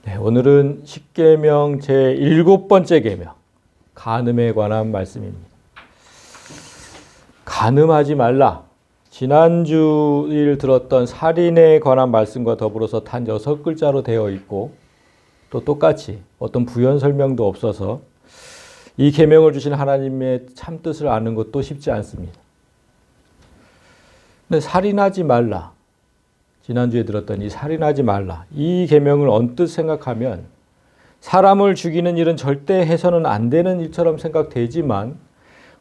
네, 오늘은 십계명 제7번째 계명, 간음에 관한 말씀입니다. 간음하지 말라. 지난주일 들었던 살인에 관한 말씀과 더불어서 단 6글자로 되어 있고 또 똑같이 어떤 부연 설명도 없어서 이 계명을 주신 하나님의 참뜻을 아는 것도 쉽지 않습니다. 근데 살인하지 말라. 지난주에 들었던 이 살인하지 말라. 이 계명을 언뜻 생각하면 사람을 죽이는 일은 절대 해서는 안 되는 일처럼 생각되지만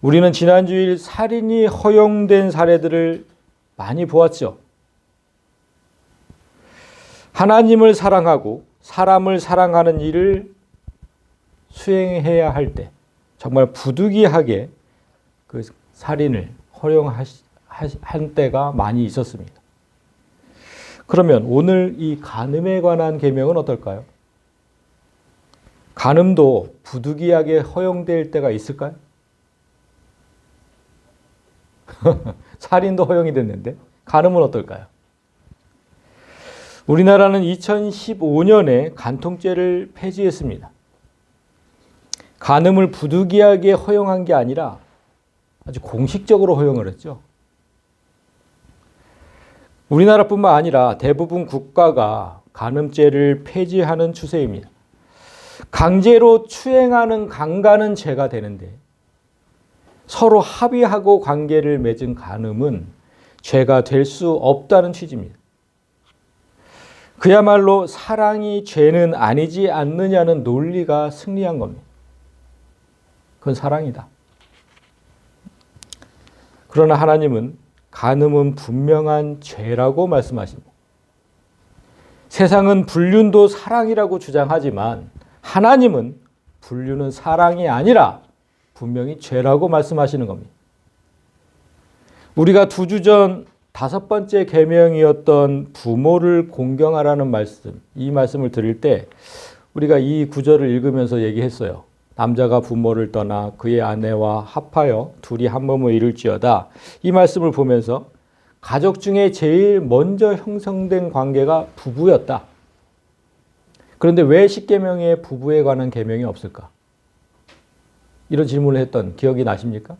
우리는 지난주일 살인이 허용된 사례들을 많이 보았죠. 하나님을 사랑하고 사람을 사랑하는 일을 수행해야 할 때 정말 부득이하게 그 살인을 허용한 때가 많이 있었습니다. 그러면 오늘 이 간음에 관한 계명은 어떨까요? 간음도 부득이하게 허용될 때가 있을까요? 살인도 허용이 됐는데 간음은 어떨까요? 우리나라는 2015년에 간통죄를 폐지했습니다. 간음을 부득이하게 허용한 게 아니라 아주 공식적으로 허용을 했죠. 우리나라뿐만 아니라 대부분 국가가 간음죄를 폐지하는 추세입니다. 강제로 추행하는 강간은 죄가 되는데 서로 합의하고 관계를 맺은 간음은 죄가 될 수 없다는 취지입니다. 그야말로 사랑이 죄는 아니지 않느냐는 논리가 승리한 겁니다. 그건 사랑이다. 그러나 하나님은 간음은 분명한 죄라고 말씀하십니다. 세상은 불륜도 사랑이라고 주장하지만 하나님은 불륜은 사랑이 아니라 분명히 죄라고 말씀하시는 겁니다. 우리가 2주 전 5번째 계명이었던 부모를 공경하라는 말씀, 이 말씀을 드릴 때 우리가 이 구절을 읽으면서 얘기했어요. 남자가 부모를 떠나 그의 아내와 합하여 둘이 한 몸을 이룰지어다. 이 말씀을 보면서 가족 중에 제일 먼저 형성된 관계가 부부였다. 그런데 왜 십계명에 부부에 관한 계명이 없을까? 이런 질문을 했던 기억이 나십니까?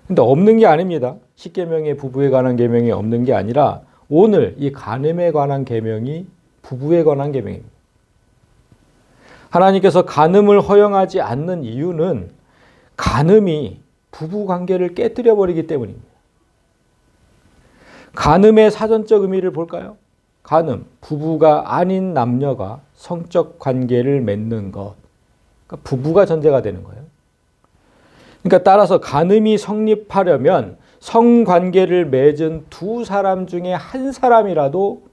근데 없는 게 아닙니다. 십계명에 부부에 관한 계명이 없는 게 아니라 오늘 이 간음에 관한 계명이 부부에 관한 계명입니다. 하나님께서 간음을 허용하지 않는 이유는 간음이 부부 관계를 깨뜨려 버리기 때문입니다. 간음의 사전적 의미를 볼까요? 간음, 부부가 아닌 남녀가 성적 관계를 맺는 것. 그러니까 부부가 전제가 되는 거예요. 그러니까 따라서 간음이 성립하려면 성관계를 맺은 두 사람 중에 한 사람이라도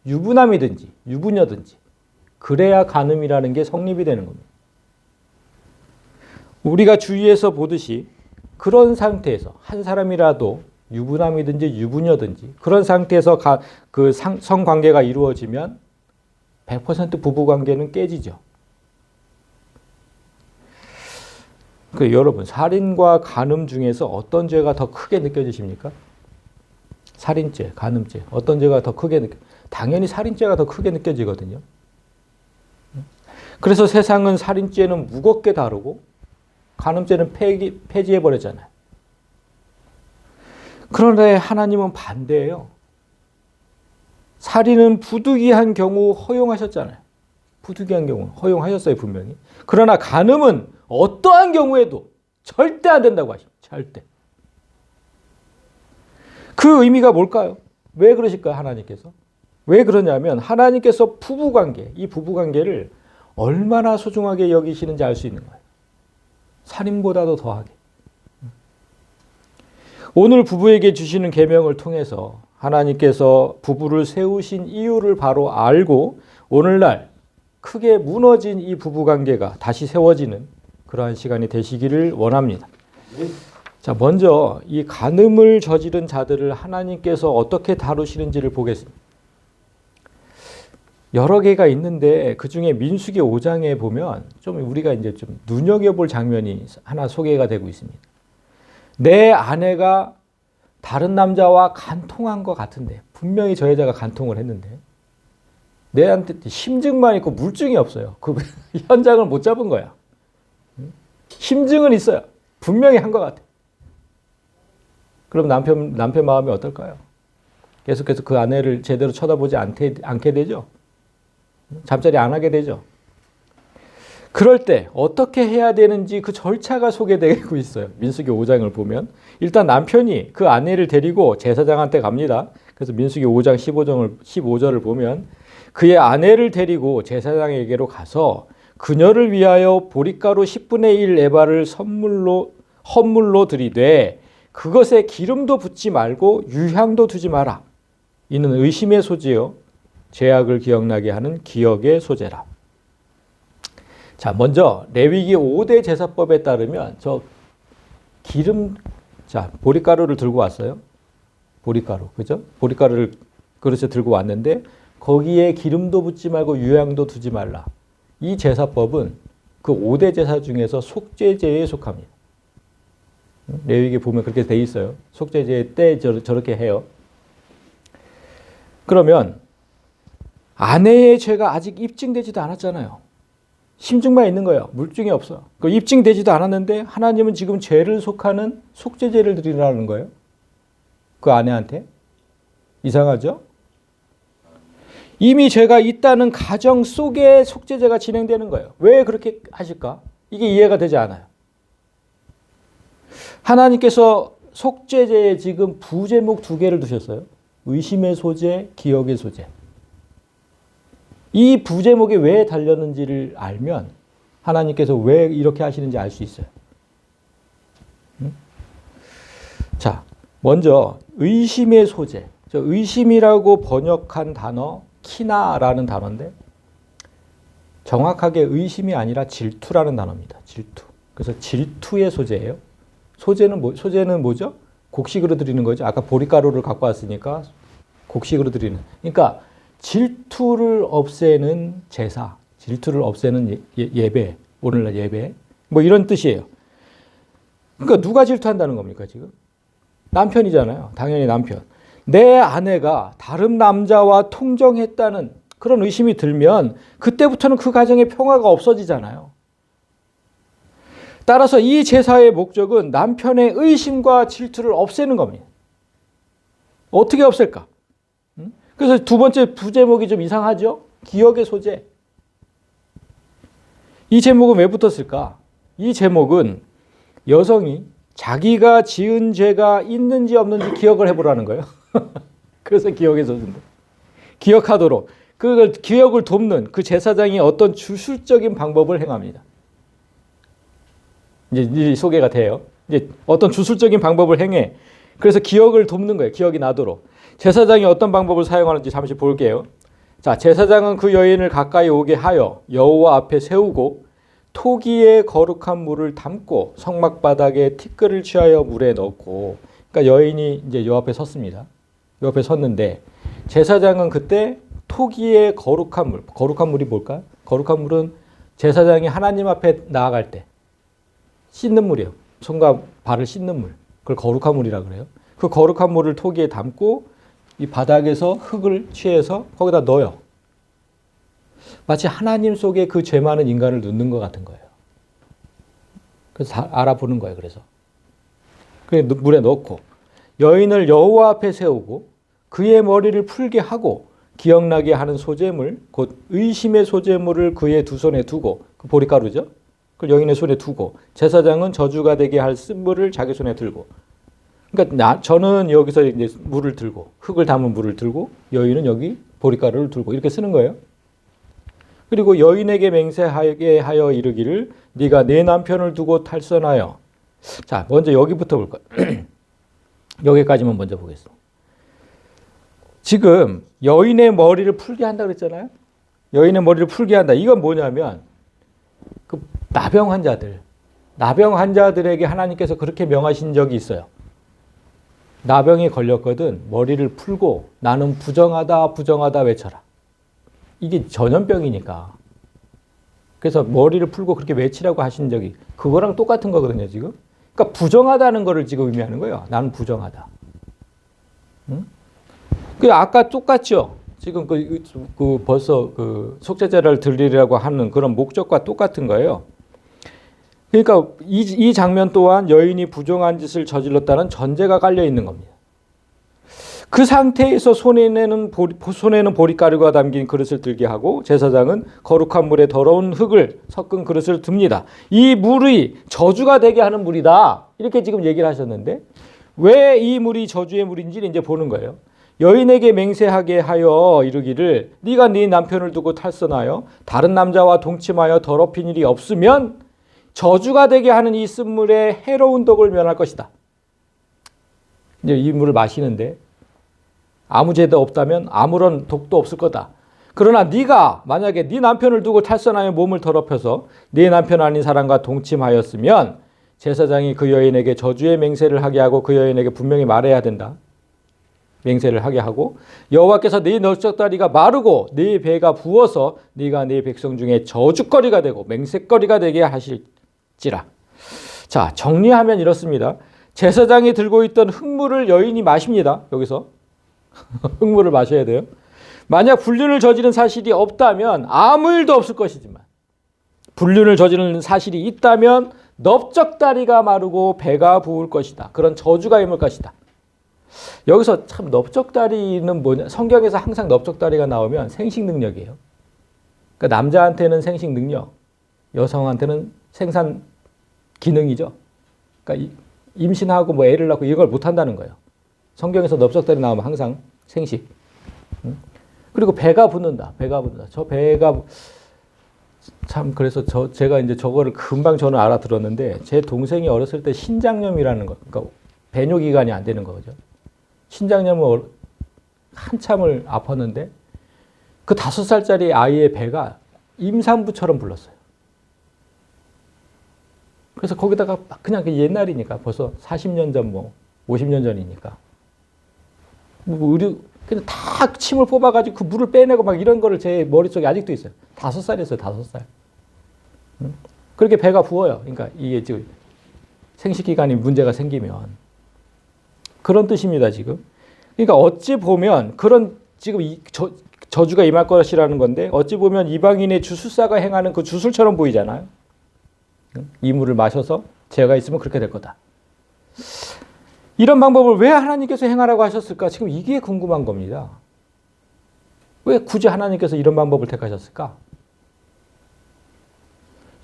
유부남이든지 유부녀든지 그래야 간음이라는 게 성립이 되는 겁니다. 우리가 주위에서 보듯이 그런 상태에서 한 사람이라도 유부남이든지 유부녀든지 그런 상태에서 그 성관계가 이루어지면 100% 부부관계는 깨지죠. 여러분, 살인과 간음 중에서 어떤 죄가 더 크게 느껴지십니까? 살인죄, 간음죄, 어떤 죄가 더 크게 당연히 살인죄가 더 크게 느껴지거든요. 그래서 세상은 살인죄는 무겁게 다루고 간음죄는 폐지해버렸잖아요. 그런데 하나님은 반대예요. 살인은 부득이한 경우 허용하셨잖아요. 부득이한 경우 허용하셨어요, 분명히. 그러나 간음은 어떠한 경우에도 절대 안 된다고 하십니다. 절대. 그 의미가 뭘까요? 왜 그러실까요, 하나님께서? 왜 그러냐면 하나님께서 부부관계, 이 부부관계를 얼마나 소중하게 여기시는지 알 수 있는 거예요. 살인보다도 더하게. 오늘 부부에게 주시는 계명을 통해서 하나님께서 부부를 세우신 이유를 바로 알고 오늘날 크게 무너진 이 부부관계가 다시 세워지는 그러한 시간이 되시기를 원합니다. 자, 먼저 이 간음을 저지른 자들을 하나님께서 어떻게 다루시는지를 보겠습니다. 여러 개가 있는데 그 중에 민수기 5장에 보면 좀 우리가 이제 좀 눈여겨볼 장면이 하나 소개가 되고 있습니다. 내 아내가 다른 남자와 간통한 것 같은데 분명히 저 여자가 간통을 했는데 내한테 심증만 있고 물증이 없어요. 그 현장을 못 잡은 거야. 심증은 있어요. 분명히 한 것 같아. 그럼 남편 마음이 어떨까요? 계속해서 그 아내를 제대로 쳐다보지 않게 되죠. 잠자리 안 하게 되죠. 그럴 때 어떻게 해야 되는지 그 절차가 소개되고 있어요. 민수기 5장을 보면 일단 남편이 그 아내를 데리고 제사장한테 갑니다. 그래서 민수기 5장 15절을 보면 그의 아내를 데리고 제사장에게로 가서 그녀를 위하여 보리가루 10분의 1 에바를 헌물로 드리되 그것에 기름도 붓지 말고 유향도 두지 마라. 이는 의심의 소지요 죄악을 기억나게 하는 기억의 소재라. 자, 먼저 레위기 5대 제사법에 따르면 보리가루를 들고 왔어요. 보리가루, 그죠? 보리가루를 그릇에 들고 왔는데 거기에 기름도 붓지 말고 유향도 두지 말라. 이 제사법은 그 5대 제사 중에서 속죄제에 속합니다. 레위기 보면 그렇게 돼 있어요. 속죄제 때 저렇게 해요. 그러면 아내의 죄가 아직 입증되지도 않았잖아요. 심증만 있는 거예요. 물증이 없어. 그 입증되지도 않았는데 하나님은 지금 죄를 속하는 속죄제를 드리라는 거예요. 그 아내한테. 이상하죠? 이미 죄가 있다는 가정 속에 속죄제가 진행되는 거예요. 왜 그렇게 하실까? 이게 이해가 되지 않아요. 하나님께서 속죄제에 지금 부제목 2개를 두셨어요. 의심의 소재, 기억의 소재. 이 부제목이 왜 달렸는지를 알면 하나님께서 왜 이렇게 하시는지 알 수 있어요. 자, 먼저 의심의 소재. 의심이라고 번역한 단어 키나라는 단어인데 정확하게 의심이 아니라 질투라는 단어입니다. 질투. 그래서 질투의 소재예요. 소재는 뭐죠? 곡식으로 드리는 거죠. 아까 보리가루를 갖고 왔으니까 곡식으로 드리는. 그러니까 질투를 없애는 제사, 질투를 없애는 예배, 오늘날 예배, 뭐 이런 뜻이에요. 그러니까 누가 질투한다는 겁니까, 지금? 남편이잖아요. 당연히 남편. 내 아내가 다른 남자와 통정했다는 그런 의심이 들면 그때부터는 그 가정에 평화가 없어지잖아요. 따라서 이 제사의 목적은 남편의 의심과 질투를 없애는 겁니다. 어떻게 없앨까? 그래서 두 번째 부제목이 좀 이상하죠? 기억의 소재. 이 제목은 왜 붙었을까? 이 제목은 여성이 자기가 지은 죄가 있는지 없는지 기억을 해보라는 거예요. 그래서 기억의 소재인데. 기억하도록. 그걸 기억을 돕는 그 제사장이 어떤 주술적인 방법을 행합니다. 이제 소개가 돼요. 이제 어떤 주술적인 방법을 행해. 그래서 기억을 돕는 거예요. 기억이 나도록. 제사장이 어떤 방법을 사용하는지 잠시 볼게요. 자, 제사장은 그 여인을 가까이 오게 하여 여호와 앞에 세우고 토기에 거룩한 물을 담고 성막 바닥에 티끌을 취하여 물에 넣고. 그러니까 여인이 이제 요 앞에 섰습니다. 요 앞에 섰는데 제사장은 그때 토기에 거룩한 물. 거룩한 물이 뭘까요? 거룩한 물은 제사장이 하나님 앞에 나아갈 때 씻는 물이에요. 손과 발을 씻는 물. 그걸 거룩한 물이라 그래요. 그 거룩한 물을 토기에 담고 이 바닥에서 흙을 취해서 거기다 넣어요. 마치 하나님 속에 그 죄 많은 인간을 넣는 것 같은 거예요. 그래서 다 알아보는 거예요. 그래서 물에 넣고 여인을 여호와 앞에 세우고 그의 머리를 풀게 하고 기억나게 하는 소재물, 곧 의심의 소재물을 그의 두 손에 두고, 그 보리가루죠. 그걸 여인의 손에 두고 제사장은 저주가 되게 할 쓴물을 자기 손에 들고. 그러니까 저는 여기서 이제 물을 들고 흙을 담은 물을 들고 여인은 여기 보리가루를 들고 이렇게 쓰는 거예요. 그리고 여인에게 맹세하게 하여 이르기를 네가 내 남편을 두고 탈선하여. 자, 먼저 여기부터 볼까요? 여기까지만 먼저 보겠습니다. 지금 여인의 머리를 풀게 한다 그랬잖아요. 여인의 머리를 풀게 한다. 이건 뭐냐면 그 나병 환자들에게 하나님께서 그렇게 명하신 적이 있어요. 나병이 걸렸거든 머리를 풀고 나는 부정하다 부정하다 외쳐라. 이게 전염병이니까. 그래서 머리를 풀고 그렇게 외치라고 하신 적이 그거랑 똑같은 거거든요, 지금. 그러니까 부정하다는 거를 지금 의미하는 거예요. 나는 부정하다. 응? 그 아까 똑같죠. 지금 벌써 그 속죄제를 드리려고 하는 그런 목적과 똑같은 거예요. 그러니까 이 장면 또한 여인이 부정한 짓을 저질렀다는 전제가 깔려 있는 겁니다. 그 상태에서 손에는 보리가루가 담긴 그릇을 들게 하고 제사장은 거룩한 물에 더러운 흙을 섞은 그릇을 듭니다. 이 물이 저주가 되게 하는 물이다. 이렇게 지금 얘기를 하셨는데 왜 이 물이 저주의 물인지 이제 보는 거예요. 여인에게 맹세하게 하여 이르기를 네가 네 남편을 두고 탈선하여 다른 남자와 동침하여 더럽힌 일이 없으면 저주가 되게 하는 이 쓴물에 해로운 독을 면할 것이다. 이제 이 물을 마시는데 아무 죄도 없다면 아무런 독도 없을 거다. 그러나 네가 만약에 네 남편을 두고 탈선하여 몸을 더럽혀서 네 남편 아닌 사람과 동침하였으면 제사장이 그 여인에게 저주의 맹세를 하게 하고 그 여인에게 분명히 말해야 된다. 맹세를 하게 하고 여호와께서 네 넓적다리가 마르고 네 배가 부어서 네가 네 백성 중에 저주거리가 되고 맹세거리가 되게 하실지라. 자, 정리하면 이렇습니다. 제사장이 들고 있던 흙물을 여인이 마십니다. 여기서 흙물을 마셔야 돼요. 만약 불륜을 저지른 사실이 없다면 아무 일도 없을 것이지만 불륜을 저지른 사실이 있다면 넓적다리가 마르고 배가 부을 것이다. 그런 저주가 임할 것이다. 여기서 참 넓적다리는 뭐냐? 성경에서 항상 넓적다리가 나오면 생식 능력이에요. 그러니까 남자한테는 생식 능력, 여성한테는 생산 기능이죠. 그러니까 임신하고 뭐 애를 낳고 이걸 못 한다는 거예요. 성경에서 넓적다리 나오면 항상 생식. 그리고 배가 붙는다. 배가 붙는다. 저 배가 참 그래서 제가 이제 저거를 금방 저는 알아들었는데 제 동생이 어렸을 때 신장염이라는 거, 그러니까 배뇨 기간이 안 되는 거죠. 신장염을 한참을 아팠는데 그 5살짜리 아이의 배가 임산부처럼 불렀어요. 그래서 거기다가 그냥 옛날이니까 벌써 40년 전 뭐 50년 전이니까 그냥 다 침을 뽑아가지고 그 물을 빼내고 막 이런 거를 제 머릿속에 아직도 있어요. 5살이었어요, 5살. 그렇게 배가 부어요. 그러니까 이게 지금 생식기관이 문제가 생기면. 그런 뜻입니다, 지금. 그러니까 어찌 보면 그런 지금 저주가 임할 것이라는 건데 어찌 보면 이방인의 주술사가 행하는 그 주술처럼 보이잖아요. 이 물을 마셔서 죄가 있으면 그렇게 될 거다. 이런 방법을 왜 하나님께서 행하라고 하셨을까? 지금 이게 궁금한 겁니다. 왜 굳이 하나님께서 이런 방법을 택하셨을까?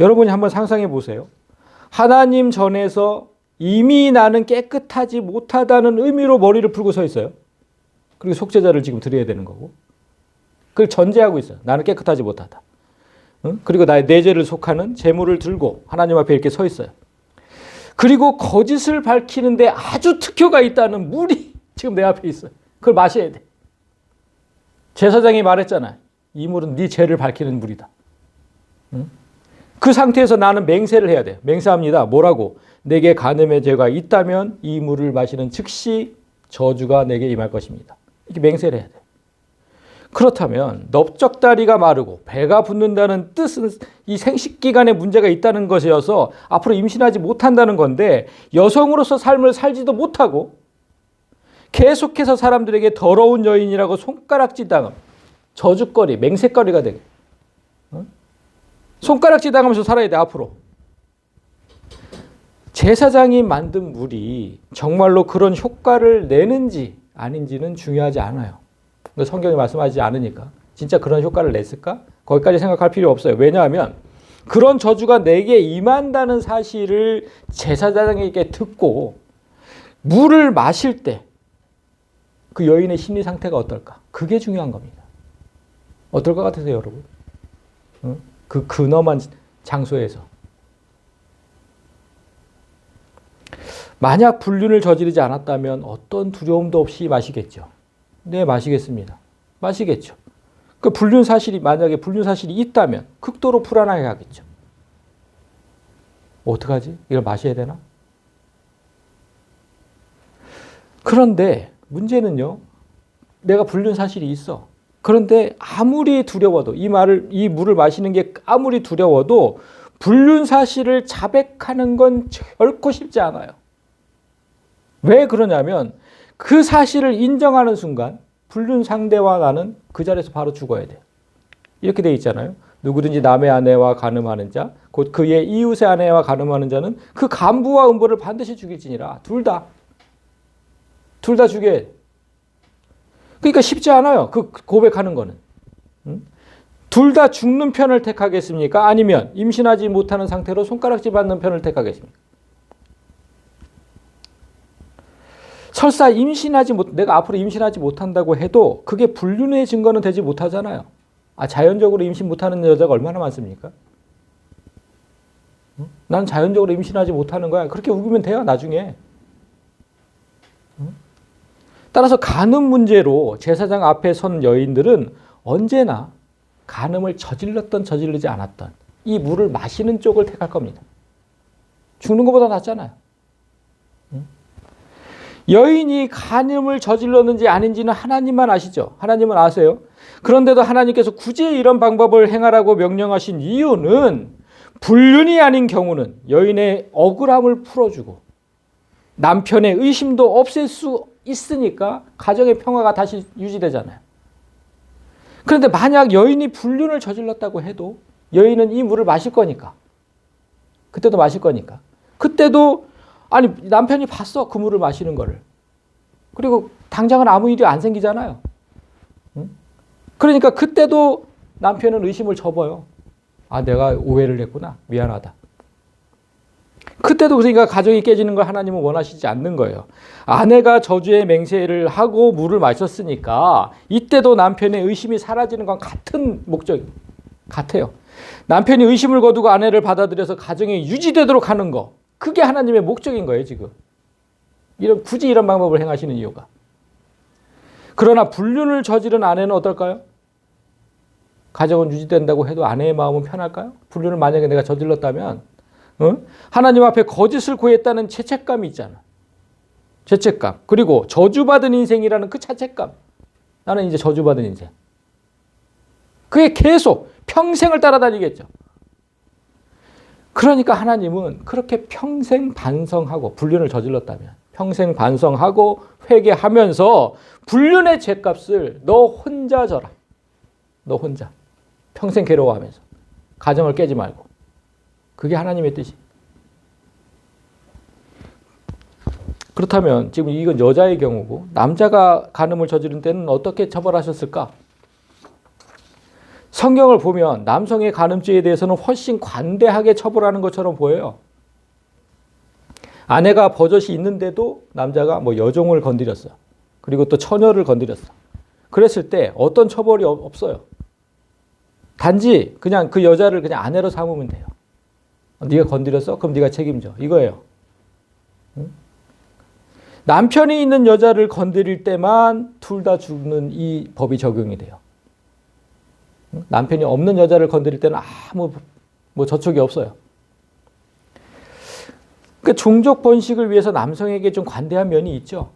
여러분이 한번 상상해 보세요. 하나님 전에서 이미 나는 깨끗하지 못하다는 의미로 머리를 풀고 서 있어요. 그리고 속죄자를 지금 드려야 되는 거고. 그걸 전제하고 있어요. 나는 깨끗하지 못하다. 그리고 나의 내 죄를 속하는 제물을 들고 하나님 앞에 이렇게 서 있어요. 그리고 거짓을 밝히는데 아주 특효가 있다는 물이 지금 내 앞에 있어요. 그걸 마셔야 돼. 제사장이 말했잖아요. 이 물은 네 죄를 밝히는 물이다. 그 상태에서 나는 맹세를 해야 돼요. 맹세합니다. 뭐라고? 내게 간음의 죄가 있다면 이 물을 마시는 즉시 저주가 내게 임할 것입니다. 이렇게 맹세를 해야 돼요. 그렇다면 넓적다리가 마르고 배가 붓는다는 뜻은 이 생식기관에 문제가 있다는 것이어서 앞으로 임신하지 못한다는 건데 여성으로서 삶을 살지도 못하고 계속해서 사람들에게 더러운 여인이라고 손가락질 당함, 저주거리, 맹세거리가 되게 손가락질 당하면서 살아야 돼. 앞으로. 제사장이 만든 물이 정말로 그런 효과를 내는지 아닌지는 중요하지 않아요. 성경이 말씀하지 않으니까. 진짜 그런 효과를 냈을까? 거기까지 생각할 필요 없어요. 왜냐하면 그런 저주가 내게 임한다는 사실을 제사장에게 듣고 물을 마실 때 그 여인의 심리 상태가 어떨까? 그게 중요한 겁니다. 어떨 것 같으세요, 여러분? 그 근엄한 장소에서. 만약 불륜을 저지르지 않았다면 어떤 두려움도 없이 마시겠죠. 네, 마시겠습니다. 마시겠죠. 그 만약에 불륜 사실이 있다면 극도로 불안하게 하겠죠. 어떡하지? 이걸 마셔야 되나? 그런데 문제는요, 내가 불륜 사실이 있어. 그런데 아무리 두려워도 이 물을 마시는 게 아무리 두려워도 불륜 사실을 자백하는 건 결코 쉽지 않아요. 왜 그러냐면 그 사실을 인정하는 순간 불륜 상대와 나는 그 자리에서 바로 죽어야 돼요. 이렇게 돼 있잖아요. 누구든지 남의 아내와 간음하는 자, 곧 그의 이웃의 아내와 간음하는 자는 그 간부와 음부를 반드시 죽일지니라. 둘 다 죽여야 돼. 그러니까 쉽지 않아요. 그 고백하는 거는. 둘 다 죽는 편을 택하겠습니까? 아니면 임신하지 못하는 상태로 손가락질 받는 편을 택하겠습니까? 설사 내가 앞으로 임신하지 못한다고 해도 그게 불륜의 증거는 되지 못하잖아요. 자연적으로 임신 못하는 여자가 얼마나 많습니까? 난 자연적으로 임신하지 못하는 거야. 그렇게 우기면 돼요, 나중에. 따라서 간음 문제로 제사장 앞에 선 여인들은 언제나 간음을 저질렀던 저지르지 않았던 이 물을 마시는 쪽을 택할 겁니다. 죽는 것보다 낫잖아요. 여인이 간음을 저질렀는지 아닌지는 하나님만 아시죠. 하나님은 아세요. 그런데도 하나님께서 굳이 이런 방법을 행하라고 명령하신 이유는 불륜이 아닌 경우는 여인의 억울함을 풀어주고 남편의 의심도 없앨 수 있으니까 가정의 평화가 다시 유지되잖아요. 그런데 만약 여인이 불륜을 저질렀다고 해도 여인은 이 물을 마실 거니까. 그때도 마실 거니까. 그때도 남편이 봤어. 그 물을 마시는 거를. 그리고 당장은 아무 일이 안 생기잖아요. 그러니까 그때도 남편은 의심을 접어요. 내가 오해를 했구나. 미안하다. 그때도 그러니까 가정이 깨지는 걸 하나님은 원하시지 않는 거예요. 아내가 저주의 맹세를 하고 물을 마셨으니까 이때도 남편의 의심이 사라지는 건 같은 목적이 같아요. 남편이 의심을 거두고 아내를 받아들여서 가정이 유지되도록 하는 거. 그게 하나님의 목적인 거예요, 지금. 굳이 이런 방법을 행하시는 이유가. 그러나 불륜을 저지른 아내는 어떨까요? 가정은 유지된다고 해도 아내의 마음은 편할까요? 불륜을 만약에 내가 저질렀다면 하나님 앞에 거짓을 구했다는 죄책감이 있잖아. 죄책감. 그리고 저주받은 인생이라는 그 자책감. 나는 이제 저주받은 인생. 그게 계속 평생을 따라다니겠죠. 그러니까 하나님은 그렇게 평생 반성하고 불륜을 저질렀다면 평생 반성하고 회개하면서 불륜의 죄값을 너 혼자 져라. 너 혼자. 평생 괴로워하면서. 가정을 깨지 말고. 그게 하나님의 뜻이. 그렇다면 지금 이건 여자의 경우고 남자가 간음을 저지른 때는 어떻게 처벌하셨을까? 성경을 보면 남성의 간음죄에 대해서는 훨씬 관대하게 처벌하는 것처럼 보여요. 아내가 버젓이 있는데도 남자가 여종을 건드렸어. 그리고 또 처녀를 건드렸어. 그랬을 때 어떤 처벌이 없어요. 단지 그냥 그 여자를 그냥 아내로 삼으면 돼요. 네가 건드렸어? 그럼 네가 책임져. 이거예요. 남편이 있는 여자를 건드릴 때만 둘 다 죽는 이 법이 적용이 돼요. 남편이 없는 여자를 건드릴 때는 아무 저촉이 없어요. 그러니까 종족 번식을 위해서 남성에게 좀 관대한 면이 있죠.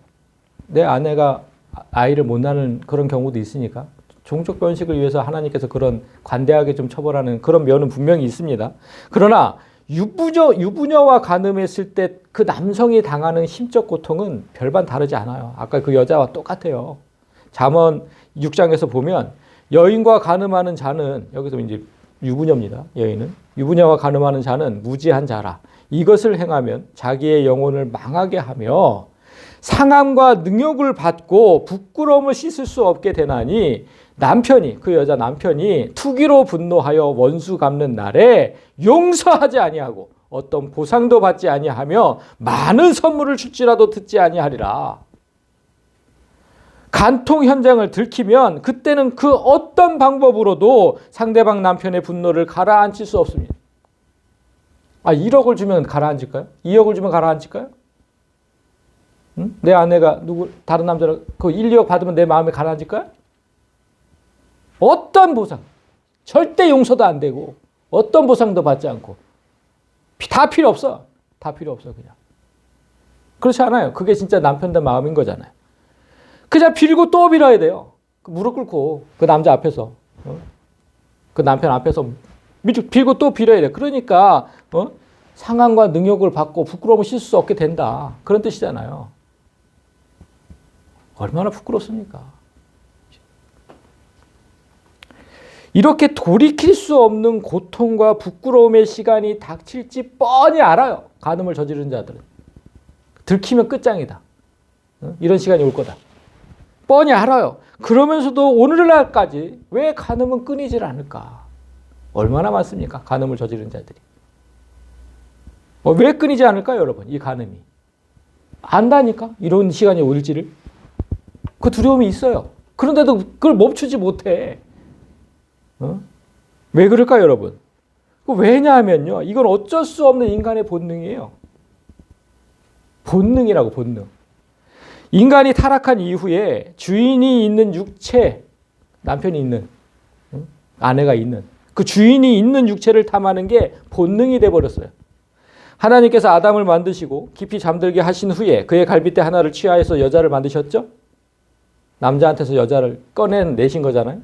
내 아내가 아이를 못 낳는 그런 경우도 있으니까 종족 번식을 위해서 하나님께서 그런 관대하게 좀 처벌하는 그런 면은 분명히 있습니다. 그러나 유부녀와 간음했을 때 그 남성이 당하는 심적 고통은 별반 다르지 않아요. 아까 그 여자와 똑같아요. 잠언 6장에서 보면 여인과 간음하는 자는, 여기서 이제 유부녀입니다. 여인은. 유부녀와 간음하는 자는 무지한 자라. 이것을 행하면 자기의 영혼을 망하게 하며 상함과 능욕을 받고 부끄러움을 씻을 수 없게 되나니 그 여자 남편이 투기로 분노하여 원수 갚는 날에 용서하지 아니하고 어떤 보상도 받지 아니하며 많은 선물을 줄지라도 듣지 아니하리라. 간통 현장을 들키면 그때는 그 어떤 방법으로도 상대방 남편의 분노를 가라앉힐 수 없습니다. 1억을 주면 가라앉을까요? 2억을 주면 가라앉을까요? 응? 내 아내가 다른 남자를 그 1, 2억 받으면 내 마음에 가라앉을까요? 어떤 보상, 절대 용서도 안 되고 어떤 보상도 받지 않고 다 필요 없어. 다 필요 없어 그냥. 그렇지 않아요. 그게 진짜 남편의 마음인 거잖아요. 그냥 빌고 또 빌어야 돼요. 무릎 꿇고 그 남자 앞에서 그 남편 앞에서 빌고 또 빌어야 돼. 그러니까 상함과 능욕을 받고 부끄러움을 씻을 수 없게 된다. 그런 뜻이잖아요. 얼마나 부끄럽습니까? 이렇게 돌이킬 수 없는 고통과 부끄러움의 시간이 닥칠지 뻔히 알아요. 간음을 저지른 자들은. 들키면 끝장이다. 이런 시간이 올 거다. 뻔히 알아요. 그러면서도 오늘날까지 왜 간음은 끊이질 않을까? 얼마나 많습니까? 간음을 저지른 자들이. 왜 끊이지 않을까요, 여러분? 이 간음이. 안다니까? 이런 시간이 올지를. 그 두려움이 있어요. 그런데도 그걸 멈추지 못해. 왜 그럴까요, 여러분? 왜냐하면요, 이건 어쩔 수 없는 인간의 본능이에요. 본능이라고, 본능. 인간이 타락한 이후에 주인이 있는 육체, 남편이 있는, 아내가 있는, 그 주인이 있는 육체를 탐하는 게 본능이 돼버렸어요. 하나님께서 아담을 만드시고 깊이 잠들게 하신 후에 그의 갈빗대 하나를 취하여서 여자를 만드셨죠? 남자한테서 여자를 꺼내내신 거잖아요.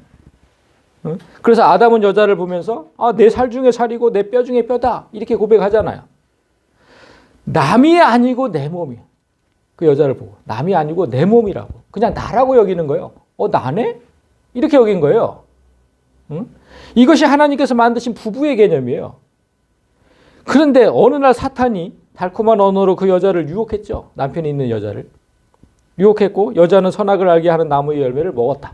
그래서 아담은 여자를 보면서 내 살 중에 살이고 내 뼈 중에 뼈다 이렇게 고백하잖아요. 남이 아니고 내 몸이에요. 그 여자를 보고 남이 아니고 내 몸이라고 그냥 나라고 여기는 거예요. 나네? 이렇게 여긴 거예요. 이것이 하나님께서 만드신 부부의 개념이에요. 그런데 어느 날 사탄이 달콤한 언어로 그 여자를 유혹했죠. 남편이 있는 여자를. 유혹했고 여자는 선악을 알게 하는 나무의 열매를 먹었다.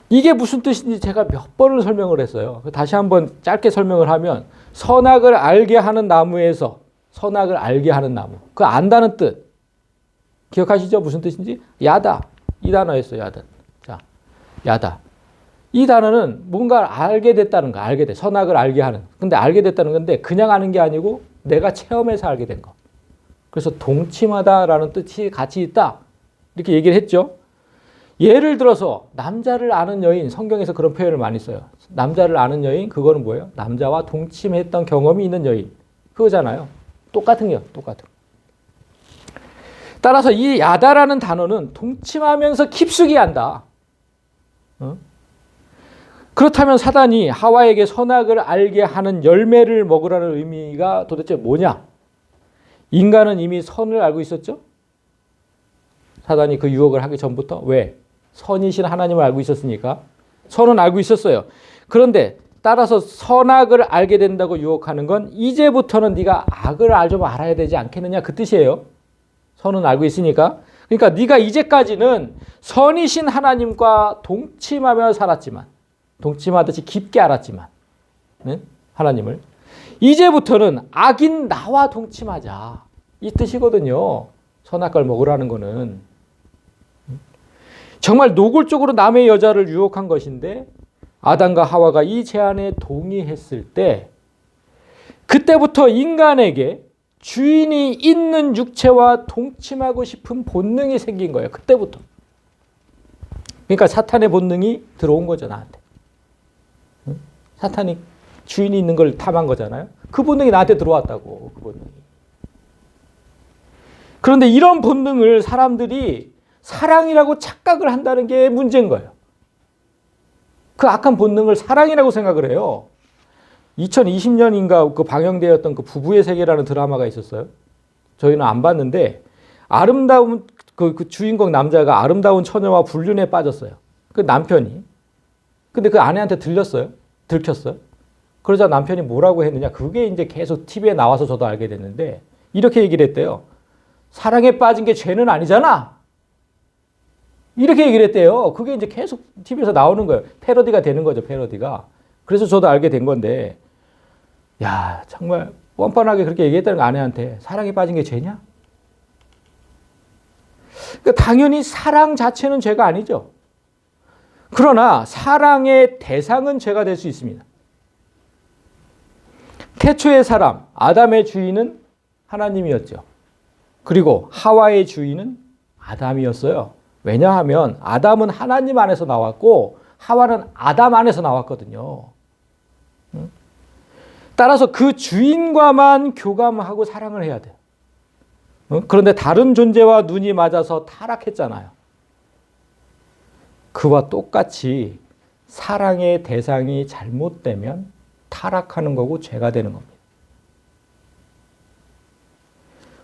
이게 무슨 뜻인지 제가 몇 번을 설명을 했어요. 다시 한번 짧게 설명을 하면 선악을 알게 하는 나무에서 선악을 알게 하는 나무. 그 안다는 뜻. 기억하시죠? 무슨 뜻인지? 야다. 이 단어였어요. 야다. 자, 야다. 이 단어는 뭔가를 알게 됐다는 거. 알게 돼. 선악을 알게 하는. 근데 알게 됐다는 건데 그냥 아는 게 아니고 내가 체험해서 알게 된 거. 그래서 동침하다라는 뜻이 같이 있다. 이렇게 얘기를 했죠. 예를 들어서 남자를 아는 여인, 성경에서 그런 표현을 많이 써요. 남자를 아는 여인, 그거는 뭐예요? 남자와 동침했던 경험이 있는 여인. 그거잖아요. 똑같은 거요. 똑같은 거. 따라서 이 야다라는 단어는 동침하면서 깊숙이 한다. 그렇다면 사단이 하와에게 선악을 알게 하는 열매를 먹으라는 의미가 도대체 뭐냐? 인간은 이미 선을 알고 있었죠? 사단이 그 유혹을 하기 전부터. 왜? 선이신 하나님을 알고 있었으니까. 선은 알고 있었어요. 그런데 따라서 선악을 알게 된다고 유혹하는 건 이제부터는 네가 악을 좀 알아야 되지 않겠느냐 그 뜻이에요. 선은 알고 있으니까. 그러니까 네가 이제까지는 선이신 하나님과 동침하며 살았지만 동침하듯이 깊게 알았지만 하나님을 이제부터는 악인 나와 동침하자 이 뜻이거든요. 선악과를 먹으라는 거는. 정말 노골적으로 남의 여자를 유혹한 것인데 아담과 하와가 이 제안에 동의했을 때 그때부터 인간에게 주인이 있는 육체와 동침하고 싶은 본능이 생긴 거예요. 그때부터. 그러니까 사탄의 본능이 들어온 거죠, 나한테. 사탄이 주인이 있는 걸 탐한 거잖아요. 그 본능이 나한테 들어왔다고. 그 본능이. 그런데 이런 본능을 사람들이 사랑이라고 착각을 한다는 게 문제인 거예요. 그 악한 본능을 사랑이라고 생각을 해요. 2020년인가 그 방영되었던 그 부부의 세계라는 드라마가 있었어요. 저희는 안 봤는데 아름다운 그 주인공 남자가 아름다운 처녀와 불륜에 빠졌어요. 그 남편이. 근데 그 아내한테 들켰어요. 그러자 남편이 뭐라고 했느냐. 그게 이제 계속 TV에 나와서 저도 알게 됐는데 이렇게 얘기를 했대요. 사랑에 빠진 게 죄는 아니잖아. 이렇게 얘기를 했대요. 그게 이제 계속 TV에서 나오는 거예요. 패러디가 되는 거죠, 패러디가. 그래서 저도 알게 된 건데, 야, 정말 뻔뻔하게 그렇게 얘기했다는 거 아내한테. 사랑에 빠진 게 죄냐? 그러니까 당연히 사랑 자체는 죄가 아니죠. 그러나 사랑의 대상은 죄가 될 수 있습니다. 태초의 사람, 아담의 주인은 하나님이었죠. 그리고 하와의 주인은 아담이었어요. 왜냐하면 아담은 하나님 안에서 나왔고 하와는 아담 안에서 나왔거든요. 따라서 그 주인과만 교감하고 사랑을 해야 돼요. 그런데 다른 존재와 눈이 맞아서 타락했잖아요. 그와 똑같이 사랑의 대상이 잘못되면 타락하는 거고 죄가 되는 겁니다.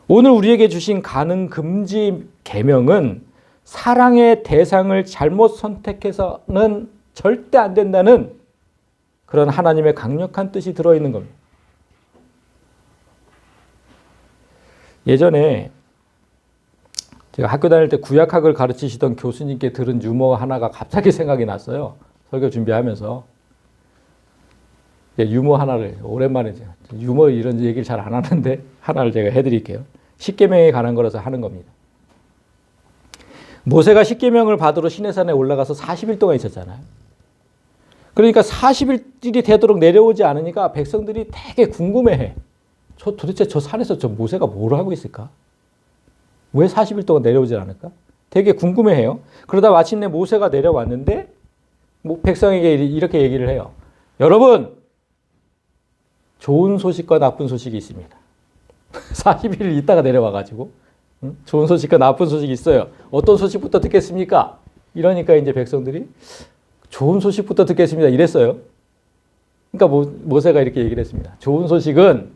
오늘 우리에게 주신 간음 금지 계명은 사랑의 대상을 잘못 선택해서는 절대 안 된다는 그런 하나님의 강력한 뜻이 들어있는 겁니다. 예전에 제가 학교 다닐 때 구약학을 가르치시던 교수님께 들은 유머 하나가 갑자기 생각이 났어요. 설교 준비하면서. 유머 하나를 오랜만에 유머 이런 얘기를 잘 안 하는데 하나를 제가 해드릴게요. 십계명에 관한 거라서 하는 겁니다. 모세가 십계명을 받으러 시내산에 올라가서 40일 동안 있었잖아요. 그러니까 40일이 되도록 내려오지 않으니까 백성들이 되게 궁금해해. 도대체 저 산에서 저 모세가 뭘 하고 있을까? 왜 40일 동안 내려오지 않을까? 되게 궁금해해요. 그러다 마침내 모세가 내려왔는데 백성에게 이렇게 얘기를 해요. 여러분, 좋은 소식과 나쁜 소식이 있습니다. 40일 있다가 내려와가지고 좋은 소식과 나쁜 소식이 있어요. 어떤 소식부터 듣겠습니까? 이러니까 이제 백성들이 좋은 소식부터 듣겠습니다. 이랬어요. 그러니까 모세가 이렇게 얘기를 했습니다. 좋은 소식은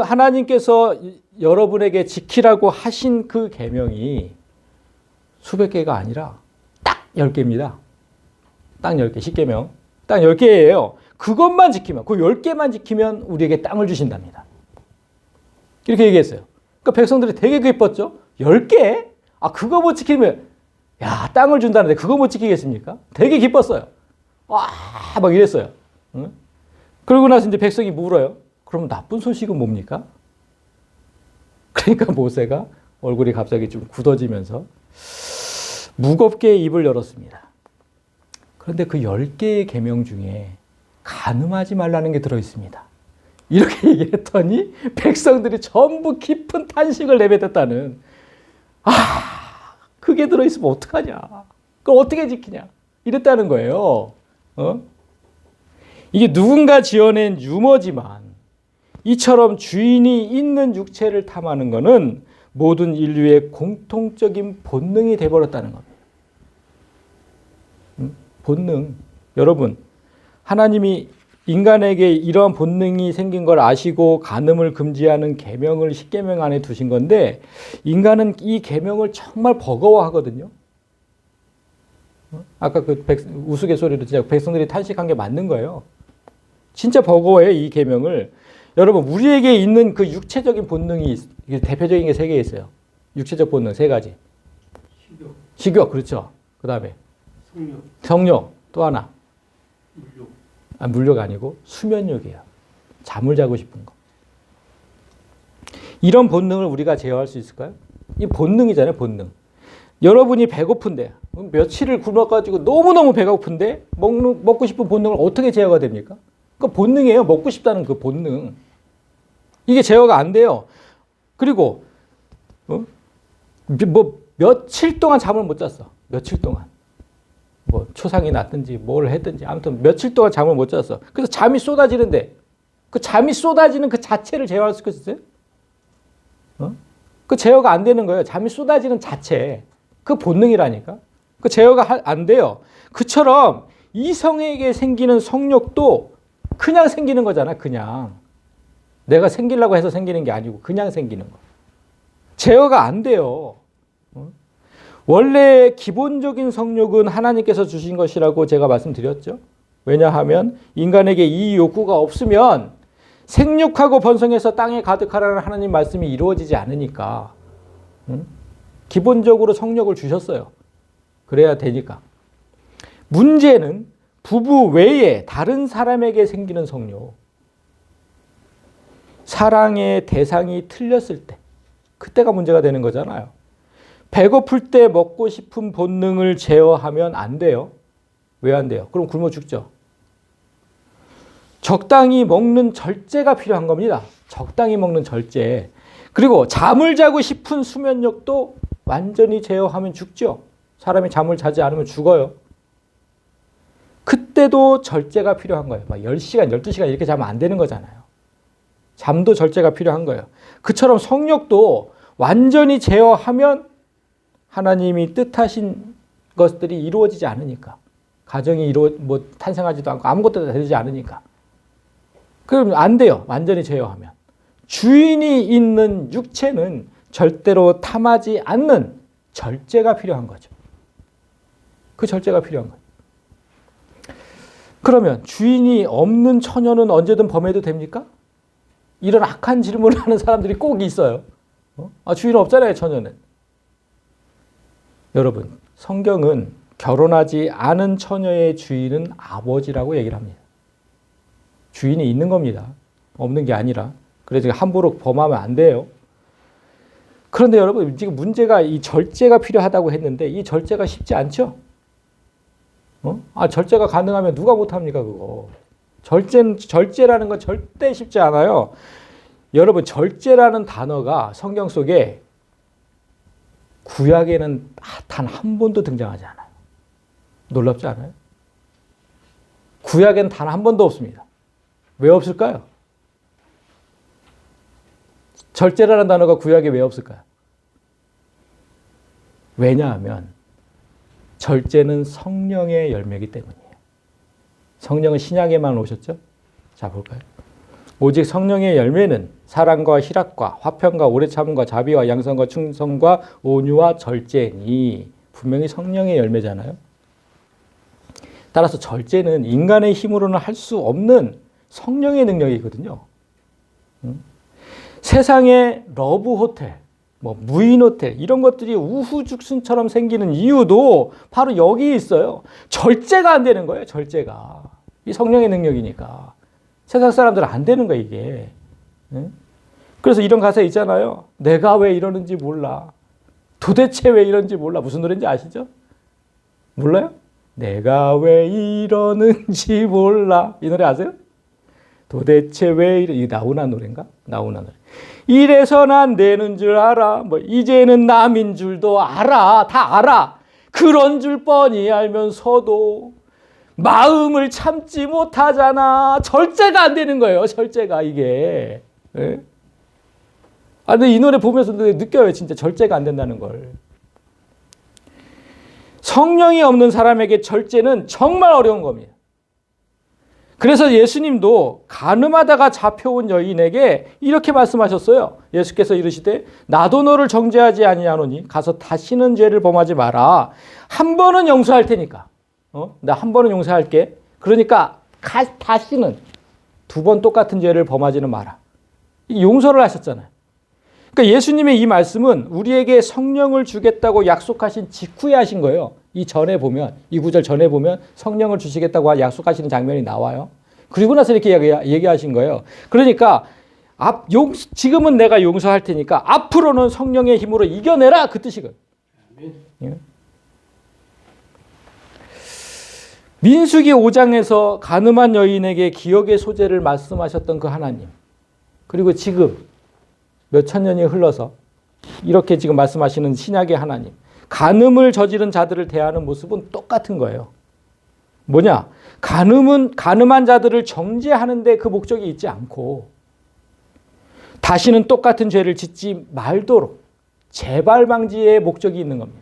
하나님께서 여러분에게 지키라고 하신 그 계명이 수백 개가 아니라 딱 10개입니다. 딱 10개, 십계명. 딱 10개예요. 그것만 지키면, 그 10개만 지키면 우리에게 땅을 주신답니다. 이렇게 얘기했어요. 그러니까 백성들이 되게 기뻤죠. 10개? 아, 그거 못 지키면, 야, 땅을 준다는데 그거 못 지키겠습니까? 되게 기뻤어요. 와, 막 이랬어요. 응? 그러고 나서 이제 백성이 물어요. 그럼 나쁜 소식은 뭡니까? 그러니까 모세가 얼굴이 갑자기 좀 굳어지면서 무겁게 입을 열었습니다. 그런데 그 10개의 계명 중에 간음하지 말라는 게 들어있습니다. 이렇게 얘기를 했더니 백성들이 전부 깊은 탄식을 내뱉었다는, 그게 들어있으면 어떡하냐. 그걸 어떻게 지키냐. 이랬다는 거예요. 이게 누군가 지어낸 유머지만 이처럼 주인이 있는 육체를 탐하는 것은 모든 인류의 공통적인 본능이 되어버렸다는 겁니다. 본능. 여러분, 하나님이 인간에게 이러한 본능이 생긴 걸 아시고 간음을 금지하는 계명을 십계명 안에 두신 건데 인간은 이 계명을 정말 버거워하거든요. 아까 그 우스갯소리로 진짜 백성들이 탄식한 게 맞는 거예요. 진짜 버거워해 이 계명을. 여러분, 우리에게 있는 그 육체적인 본능이 대표적인 게 3개 있어요. 육체적 본능 3가지. 식욕, 그렇죠. 그 다음에 성욕, 또 하나. 물욕 아니고 수면욕이에요. 잠을 자고 싶은 거. 이런 본능을 우리가 제어할 수 있을까요? 이 본능이잖아요, 본능. 여러분이 배고픈데, 며칠을 굶어가지고 너무너무 배가 고픈데 먹고 싶은 본능을 어떻게 제어가 됩니까? 그 본능이에요. 먹고 싶다는 그 본능. 이게 제어가 안 돼요. 그리고 며칠 동안 잠을 못 잤어. 며칠 동안. 초상이 났든지 뭘 했든지 아무튼 며칠 동안 잠을 못 잤어. 그래서 잠이 쏟아지는데 그 잠이 쏟아지는 그 자체를 제어할 수 있어요? 그 제어가 안 되는 거예요. 잠이 쏟아지는 자체. 그 본능이라니까. 그 제어가 안 돼요. 그처럼 이성에게 생기는 성욕도 그냥 생기는 거잖아. 그냥. 내가 생기려고 해서 생기는 게 아니고 그냥 생기는 거. 제어가 안 돼요. 원래 기본적인 성욕은 하나님께서 주신 것이라고 제가 말씀드렸죠. 왜냐하면 인간에게 이 욕구가 없으면 생육하고 번성해서 땅에 가득하라는 하나님 말씀이 이루어지지 않으니까. 기본적으로 성욕을 주셨어요. 그래야 되니까. 문제는 부부 외에 다른 사람에게 생기는 성욕. 사랑의 대상이 틀렸을 때. 그때가 문제가 되는 거잖아요. 배고플 때 먹고 싶은 본능을 제어하면 안 돼요. 왜 안 돼요? 그럼 굶어 죽죠. 적당히 먹는 절제가 필요한 겁니다. 적당히 먹는 절제. 그리고 잠을 자고 싶은 수면욕도 완전히 제어하면 죽죠. 사람이 잠을 자지 않으면 죽어요. 그때도 절제가 필요한 거예요. 막 10시간, 12시간 이렇게 자면 안 되는 거잖아요. 잠도 절제가 필요한 거예요. 그처럼 성욕도 완전히 제어하면 하나님이 뜻하신 것들이 이루어지지 않으니까. 가정이 탄생하지도 않고 아무것도 되지 않으니까. 그럼 안 돼요. 완전히 제어하면. 주인이 있는 육체는 절대로 탐하지 않는 절제가 필요한 거죠. 그 절제가 필요한 거예요. 그러면 주인이 없는 처녀는 언제든 범해도 됩니까? 이런 악한 질문을 하는 사람들이 꼭 있어요. 주인 없잖아요, 처녀는. 여러분, 성경은 결혼하지 않은 처녀의 주인은 아버지라고 얘기를 합니다. 주인이 있는 겁니다. 없는 게 아니라. 그래서 함부로 범하면 안 돼요. 그런데 여러분, 지금 문제가 이 절제가 필요하다고 했는데 이 절제가 쉽지 않죠? 절제가 가능하면 누가 못합니까, 그거? 절제라는 건 절대 쉽지 않아요. 여러분, 절제라는 단어가 성경 속에 구약에는 단 한 번도 등장하지 않아요. 놀랍지 않아요? 구약에는 단 한 번도 없습니다. 왜 없을까요? 절제라는 단어가 구약에 왜 없을까요? 왜냐하면 절제는 성령의 열매이기 때문이에요. 성령은 신약에만 오셨죠? 자, 볼까요? 오직 성령의 열매는 사랑과 희락과 화평과 오래 참음과 자비와 양선과 충성과 온유와 절제니, 분명히 성령의 열매잖아요. 따라서 절제는 인간의 힘으로는 할 수 없는 성령의 능력이거든요. 세상의 러브 호텔, 무인 호텔 이런 것들이 우후죽순처럼 생기는 이유도 바로 여기 있어요. 절제가 안 되는 거예요. 절제가. 이 성령의 능력이니까. 세상 사람들은 안 되는 거예요, 이게. 그래서 이런 가사 있잖아요. 내가 왜 이러는지 몰라. 도대체 왜 이런지 몰라. 무슨 노래인지 아시죠? 몰라요? 내가 왜 이러는지 몰라. 이 노래 아세요? 도대체 왜 이래? 이 나훈아 노래인가? 나훈아 노래. 이래선 안 되는 줄 알아. 이제는 남인 줄도 알아. 다 알아. 그런 줄 뻔히 알면서도 마음을 참지 못하잖아. 절제가 안 되는 거예요. 절제가 이게. 네? 근데 이 노래 보면서 느껴요. 진짜 절제가 안 된다는 걸. 성령이 없는 사람에게 절제는 정말 어려운 겁니다. 그래서 예수님도 가늠하다가 잡혀온 여인에게 이렇게 말씀하셨어요. 예수께서 이르시되 나도 너를 정죄하지 아니하노니 가서 다시는 죄를 범하지 마라. 한 번은 용서할 테니까. 나 한 번은 용서할게. 그러니까 다시는 두 번 똑같은 죄를 범하지는 마라. 용서를 하셨잖아요. 그러니까 예수님의 이 말씀은 우리에게 성령을 주겠다고 약속하신 직후에 하신 거예요. 이 전에 보면, 이 구절 전에 보면 성령을 주시겠다고 약속하시는 장면이 나와요. 그리고 나서 이렇게 얘기하신 거예요. 그러니까 지금은 내가 용서할 테니까 앞으로는 성령의 힘으로 이겨내라, 그 뜻이거든요. 민수기 5장에서 가늠한 여인에게 기억의 소재를 말씀하셨던 그 하나님, 그리고 지금 몇천 년이 흘러서 이렇게 지금 말씀하시는 신약의 하나님, 간음을 저지른 자들을 대하는 모습은 똑같은 거예요. 뭐냐? 간음한 자들을 정죄하는 데 그 목적이 있지 않고 다시는 똑같은 죄를 짓지 말도록 재발 방지의 목적이 있는 겁니다.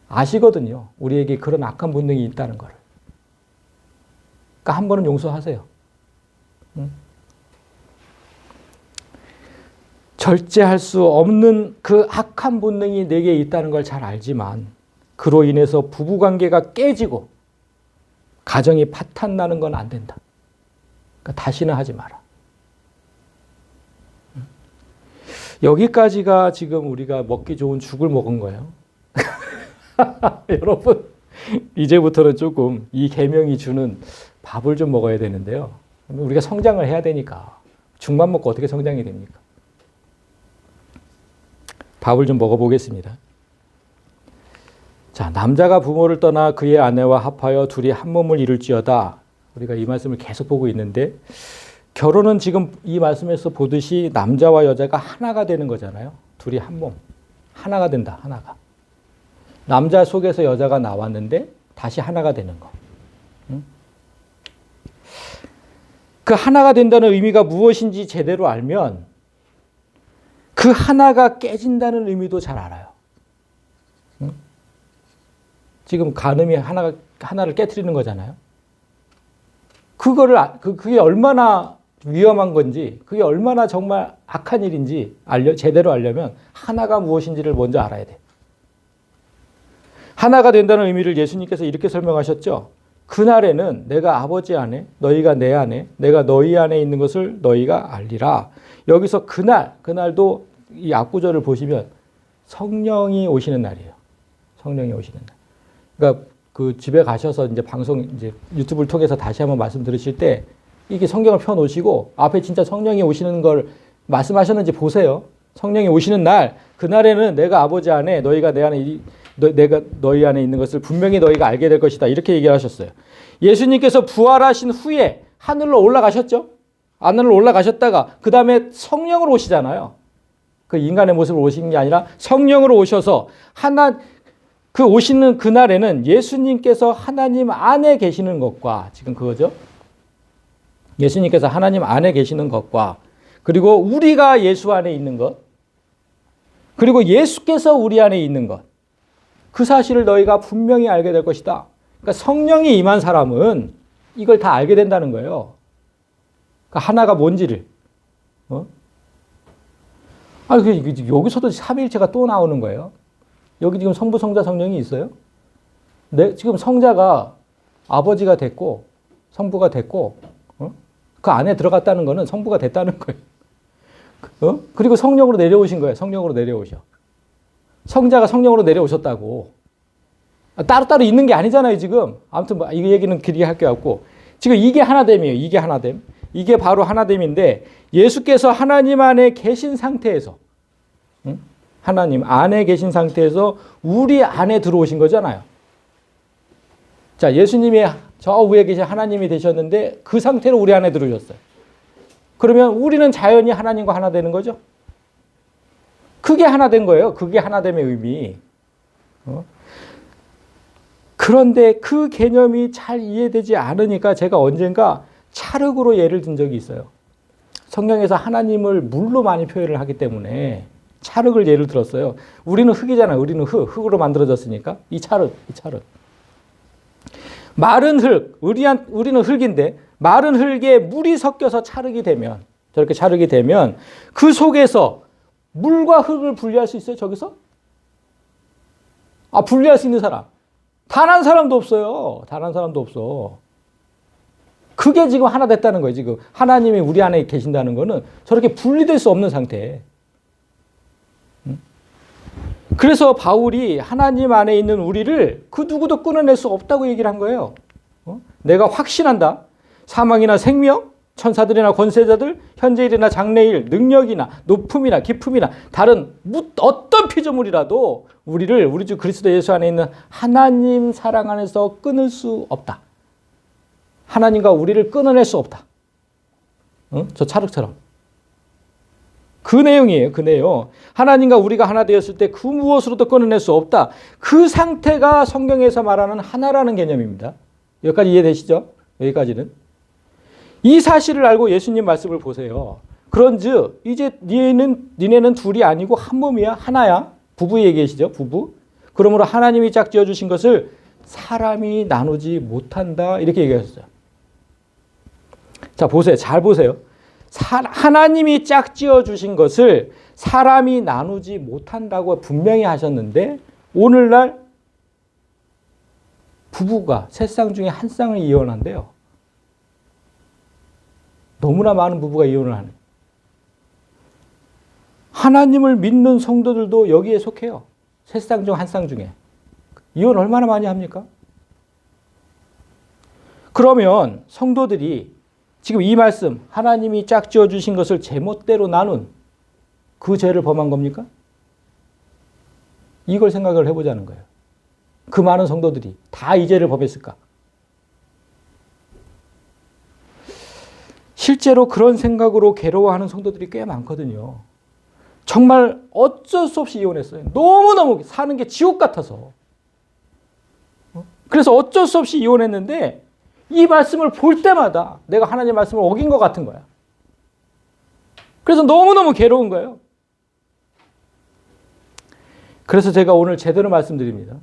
아시거든요. 우리에게 그런 악한 본능이 있다는 걸. 그러니까 한 번은 용서하세요. 절제할 수 없는 그 악한 본능이 내게 있다는 걸 잘 알지만 그로 인해서 부부관계가 깨지고 가정이 파탄나는 건 안 된다. 그러니까 다시는 하지 마라. 여기까지가 지금 우리가 먹기 좋은 죽을 먹은 거예요. 여러분, 이제부터는 조금 이 계명이 주는 밥을 좀 먹어야 되는데요. 우리가 성장을 해야 되니까. 죽만 먹고 어떻게 성장이 됩니까? 밥을 좀 먹어보겠습니다. 자, 남자가 부모를 떠나 그의 아내와 합하여 둘이 한 몸을 이룰지어다. 우리가 이 말씀을 계속 보고 있는데 결혼은 지금 이 말씀에서 보듯이 남자와 여자가 하나가 되는 거잖아요. 둘이 한 몸. 하나가 된다. 하나가. 남자 속에서 여자가 나왔는데 다시 하나가 되는 거. 그 하나가 된다는 의미가 무엇인지 제대로 알면 그 하나가 깨진다는 의미도 잘 알아요. 지금 간음이 하나를 깨트리는 거잖아요. 그게 얼마나 위험한 건지, 그게 얼마나 정말 악한 일인지 제대로 알려면 하나가 무엇인지를 먼저 알아야 돼. 하나가 된다는 의미를 예수님께서 이렇게 설명하셨죠. 그날에는 내가 아버지 안에, 너희가 내 안에, 내가 너희 안에 있는 것을 너희가 알리라. 여기서 그날도 이 앞구절을 보시면 성령이 오시는 날이에요. 성령이 오시는 날. 그러니까 그 집에 가셔서 이제 방송, 이제 유튜브를 통해서 다시 한번 말씀 들으실 때 이게 성경을 펴 놓으시고 앞에 진짜 성령이 오시는 걸 말씀하셨는지 보세요. 성령이 오시는 날, 그날에는 내가 아버지 안에, 너희가 내 안에, 내가 너희 안에 있는 것을 분명히 너희가 알게 될 것이다. 이렇게 얘기하셨어요. 예수님께서 부활하신 후에 하늘로 올라가셨죠? 하늘로 올라가셨다가 그 다음에 성령으로 오시잖아요. 그 인간의 모습으로 오신 게 아니라 성령으로 오셔서 그 오시는 그날에는 예수님께서 하나님 안에 계시는 것과, 지금 그거죠? 예수님께서 하나님 안에 계시는 것과, 그리고 우리가 예수 안에 있는 것, 그리고 예수께서 우리 안에 있는 것, 그 사실을 너희가 분명히 알게 될 것이다. 그러니까 성령이 임한 사람은 이걸 다 알게 된다는 거예요. 그러니까 하나가 뭔지를. 여기서도 삼위일체가 또 나오는 거예요. 여기 지금 성부, 성자, 성령이 있어요. 지금 성자가 아버지가 됐고 성부가 됐고 그 안에 들어갔다는 거는 성부가 됐다는 거예요. 그리고 성령으로 내려오신 거예요. 성령으로 내려오셔. 성자가 성령으로 내려오셨다고. 따로따로 있는 게 아니잖아요, 지금. 아무튼 뭐 이 얘기는 길게 할 게 없고. 지금 이게 하나됨이에요. 이게 하나됨. 이게 바로 하나됨인데 예수께서 하나님 안에 계신 상태에서, 하나님 안에 계신 상태에서 우리 안에 들어오신 거잖아요. 자, 예수님이 저 위에 계신 하나님이 되셨는데 그 상태로 우리 안에 들어오셨어요. 그러면 우리는 자연히 하나님과 하나 되는 거죠. 그게 하나 된 거예요. 그게 하나됨의 의미. 그런데 그 개념이 잘 이해되지 않으니까 제가 언젠가 찰흙으로 예를 든 적이 있어요. 성경에서 하나님을 물로 많이 표현을 하기 때문에 찰흙을 예를 들었어요. 우리는 흙이잖아요. 우리는 흙으로 만들어졌으니까. 이 찰흙. 마른 흙, 우리는 흙인데 마른 흙에 물이 섞여서 찰흙이 되면, 저렇게 찰흙이 되면 그 속에서 물과 흙을 분리할 수 있어요? 저기서? 분리할 수 있는 사람. 단 한 사람도 없어요. 단 한 사람도 없어. 그게 지금 하나 됐다는 거예요. 지금 하나님이 우리 안에 계신다는 거는 저렇게 분리될 수 없는 상태. 그래서 바울이 하나님 안에 있는 우리를 그 누구도 끊어낼 수 없다고 얘기를 한 거예요. 내가 확신한다. 사망이나 생명, 천사들이나 권세자들, 현재일이나 장래일, 능력이나 높음이나 깊음이나 다른 어떤 피조물이라도 우리 주 그리스도 예수 안에 있는 하나님 사랑 안에서 끊을 수 없다. 하나님과 우리를 끊어낼 수 없다. 저 찰흙처럼. 그 내용이에요. 그 내용. 하나님과 우리가 하나 되었을 때 그 무엇으로도 끊어낼 수 없다. 그 상태가 성경에서 말하는 하나라는 개념입니다. 여기까지 이해되시죠? 여기까지는. 이 사실을 알고 예수님 말씀을 보세요. 그런즉 이제 니네는 둘이 아니고 한 몸이야. 하나야. 부부 얘기하시죠. 부부. 그러므로 하나님이 짝지어 주신 것을 사람이 나누지 못한다. 이렇게 얘기하셨어요. 자, 보세요. 잘 보세요. 하나님이 짝지어 주신 것을 사람이 나누지 못한다고 분명히 하셨는데 오늘날 부부가 세 쌍 중에 한 쌍을 이혼한대요. 너무나 많은 부부가 이혼을 하는. 하나님을 믿는 성도들도 여기에 속해요. 세 쌍 중 한 쌍 중에. 이혼 얼마나 많이 합니까? 그러면 성도들이 지금 이 말씀, 하나님이 짝지어 주신 것을 제멋대로 나눈 그 죄를 범한 겁니까? 이걸 생각을 해보자는 거예요. 그 많은 성도들이 다 이 죄를 범했을까? 실제로 그런 생각으로 괴로워하는 성도들이 꽤 많거든요. 정말 어쩔 수 없이 이혼했어요. 너무너무 사는 게 지옥 같아서. 그래서 어쩔 수 없이 이혼했는데 이 말씀을 볼 때마다 내가 하나님의 말씀을 어긴 것 같은 거야. 그래서 너무너무 괴로운 거예요. 그래서 제가 오늘 제대로 말씀드립니다.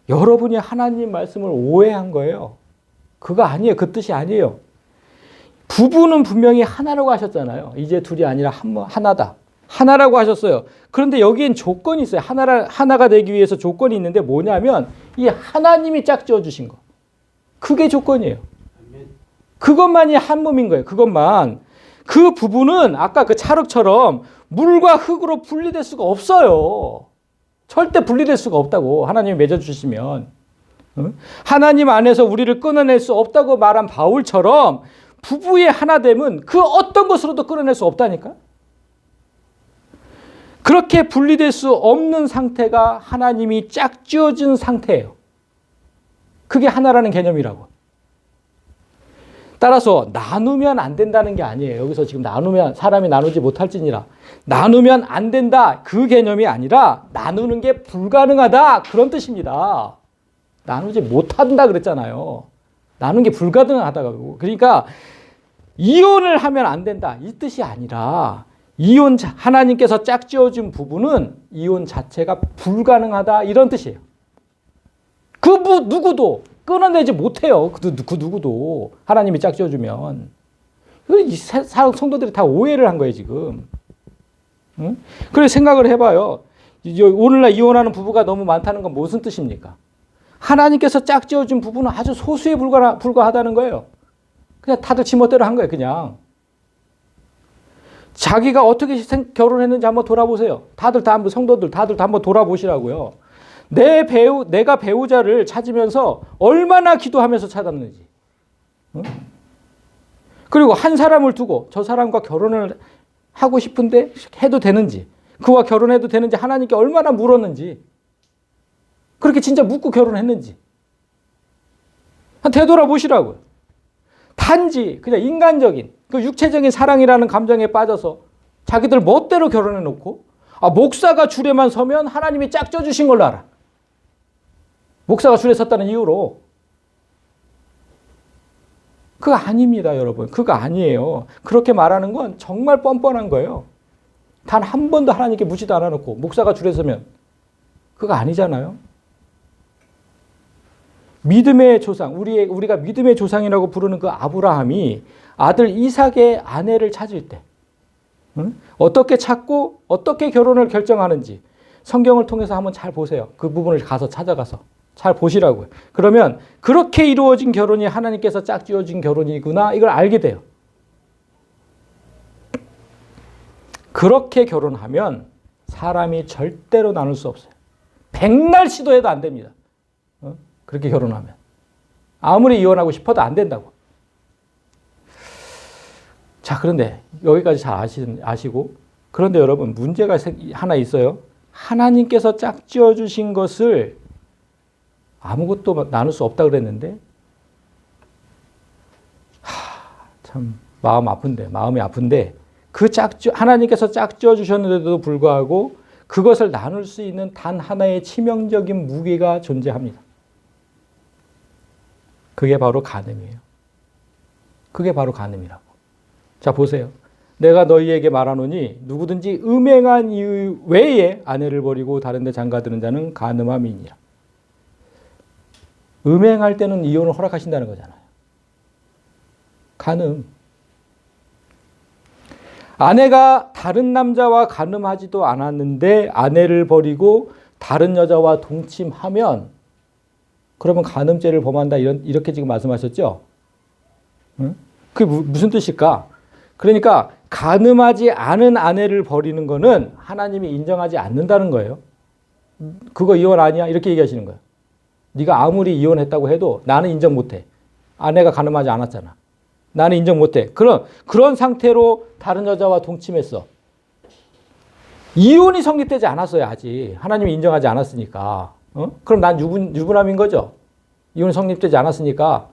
여러분이 하나님 말씀을 오해한 거예요. 그거 아니에요. 그 뜻이 아니에요. 부부는 분명히 하나라고 하셨잖아요. 이제 둘이 아니라 하나다. 하나라고 하셨어요. 그런데 여기엔 조건이 있어요. 하나가 되기 위해서 조건이 있는데 뭐냐면 이 하나님이 짝지어 주신 거. 그게 조건이에요. 그것만이 한 몸인 거예요. 그것만. 그 부분은 아까 그 찰흙처럼 물과 흙으로 분리될 수가 없어요. 절대 분리될 수가 없다고. 하나님이 맺어주시면. 하나님 안에서 우리를 끊어낼 수 없다고 말한 바울처럼 부부의 하나됨은 그 어떤 것으로도 끊어낼 수 없다니까. 그렇게 분리될 수 없는 상태가 하나님이 짝지어진 상태예요. 그게 하나라는 개념이라고. 따라서 나누면 안 된다는 게 아니에요. 여기서 지금 나누면 사람이 나누지 못할지니라. 나누면 안 된다. 그 개념이 아니라 나누는 게 불가능하다. 그런 뜻입니다. 나누지 못한다 그랬잖아요. 나누는 게 불가능하다고. 그러니까 이혼을 하면 안 된다. 이 뜻이 아니라 이혼 하나님께서 짝지어준 부분은 이혼 자체가 불가능하다. 이런 뜻이에요. 그 누구도 끊어내지 못해요. 그 누구도 하나님이 짝지어주면. 이 성도들이 다 오해를 한 거예요 지금. 응? 그래서 생각을 해봐요. 오늘날 이혼하는 부부가 너무 많다는 건 무슨 뜻입니까? 하나님께서 짝지어준 부부는 아주 소수에 불과하다는 거예요. 그냥 다들 지멋대로 한 거예요 그냥. 자기가 어떻게 결혼했는지 한번 돌아보세요. 다들 다 한번 성도들 다들 다 한번 돌아보시라고요. 내가 배우자를 찾으면서 얼마나 기도하면서 찾았는지. 응? 그리고 한 사람을 두고 저 사람과 결혼을 하고 싶은데 해도 되는지, 그와 결혼해도 되는지 하나님께 얼마나 물었는지, 그렇게 진짜 묻고 결혼했는지 되돌아보시라고요. 단지 그냥 인간적인 그 육체적인 사랑이라는 감정에 빠져서 자기들 멋대로 결혼해놓고 목사가 줄에만 서면 하나님이 짝져주신 걸로 알아. 목사가 줄에 섰다는 이유로. 그거 아닙니다 여러분. 그거 아니에요. 그렇게 말하는 건 정말 뻔뻔한 거예요. 단 한 번도 하나님께 묻지도 않아놓고 목사가 줄에 서면 그거 아니잖아요. 믿음의 조상, 우리가 믿음의 조상이라고 부르는 그 아브라함이 아들 이삭의 아내를 찾을 때 어떻게 찾고 어떻게 결혼을 결정하는지 성경을 통해서 한번 잘 보세요. 그 부분을 찾아가서 잘 보시라고요. 그러면 그렇게 이루어진 결혼이 하나님께서 짝지어진 결혼이구나 이걸 알게 돼요. 그렇게 결혼하면 사람이 절대로 나눌 수 없어요. 백날 시도해도 안 됩니다. 그렇게 결혼하면. 아무리 이혼하고 싶어도 안 된다고. 자, 그런데 여기까지 잘 아시고, 그런데 여러분 문제가 하나 있어요. 하나님께서 짝지어 주신 것을 아무것도 나눌 수 없다 그랬는데 참 마음이 아픈데 하나님께서 짝지어 주셨는데도 불구하고 그것을 나눌 수 있는 단 하나의 치명적인 무게가 존재합니다. 그게 바로 간음이에요. 그게 바로 간음이라고. 자, 보세요. 내가 너희에게 말하노니 누구든지 음행한 이유 외에 아내를 버리고 다른 데 장가드는 자는 간음함이니라. 음행할 때는 이혼을 허락하신다는 거잖아요. 간음. 아내가 다른 남자와 간음하지도 않았는데 아내를 버리고 다른 여자와 동침하면 그러면 간음죄를 범한다 이렇게 지금 말씀하셨죠? 응? 그게 무슨 뜻일까? 그러니까 간음하지 않은 아내를 버리는 거는 하나님이 인정하지 않는다는 거예요. 그거 이혼 아니야? 이렇게 얘기하시는 거예요. 네가 아무리 이혼했다고 해도 나는 인정 못해. 아내가 간음하지 않았잖아. 나는 인정 못해. 그런 상태로 다른 여자와 동침했어. 이혼이 성립되지 않았어요, 아직. 하나님이 인정하지 않았으니까. 그럼 난 유부남인 거죠. 이혼이 성립되지 않았으니까.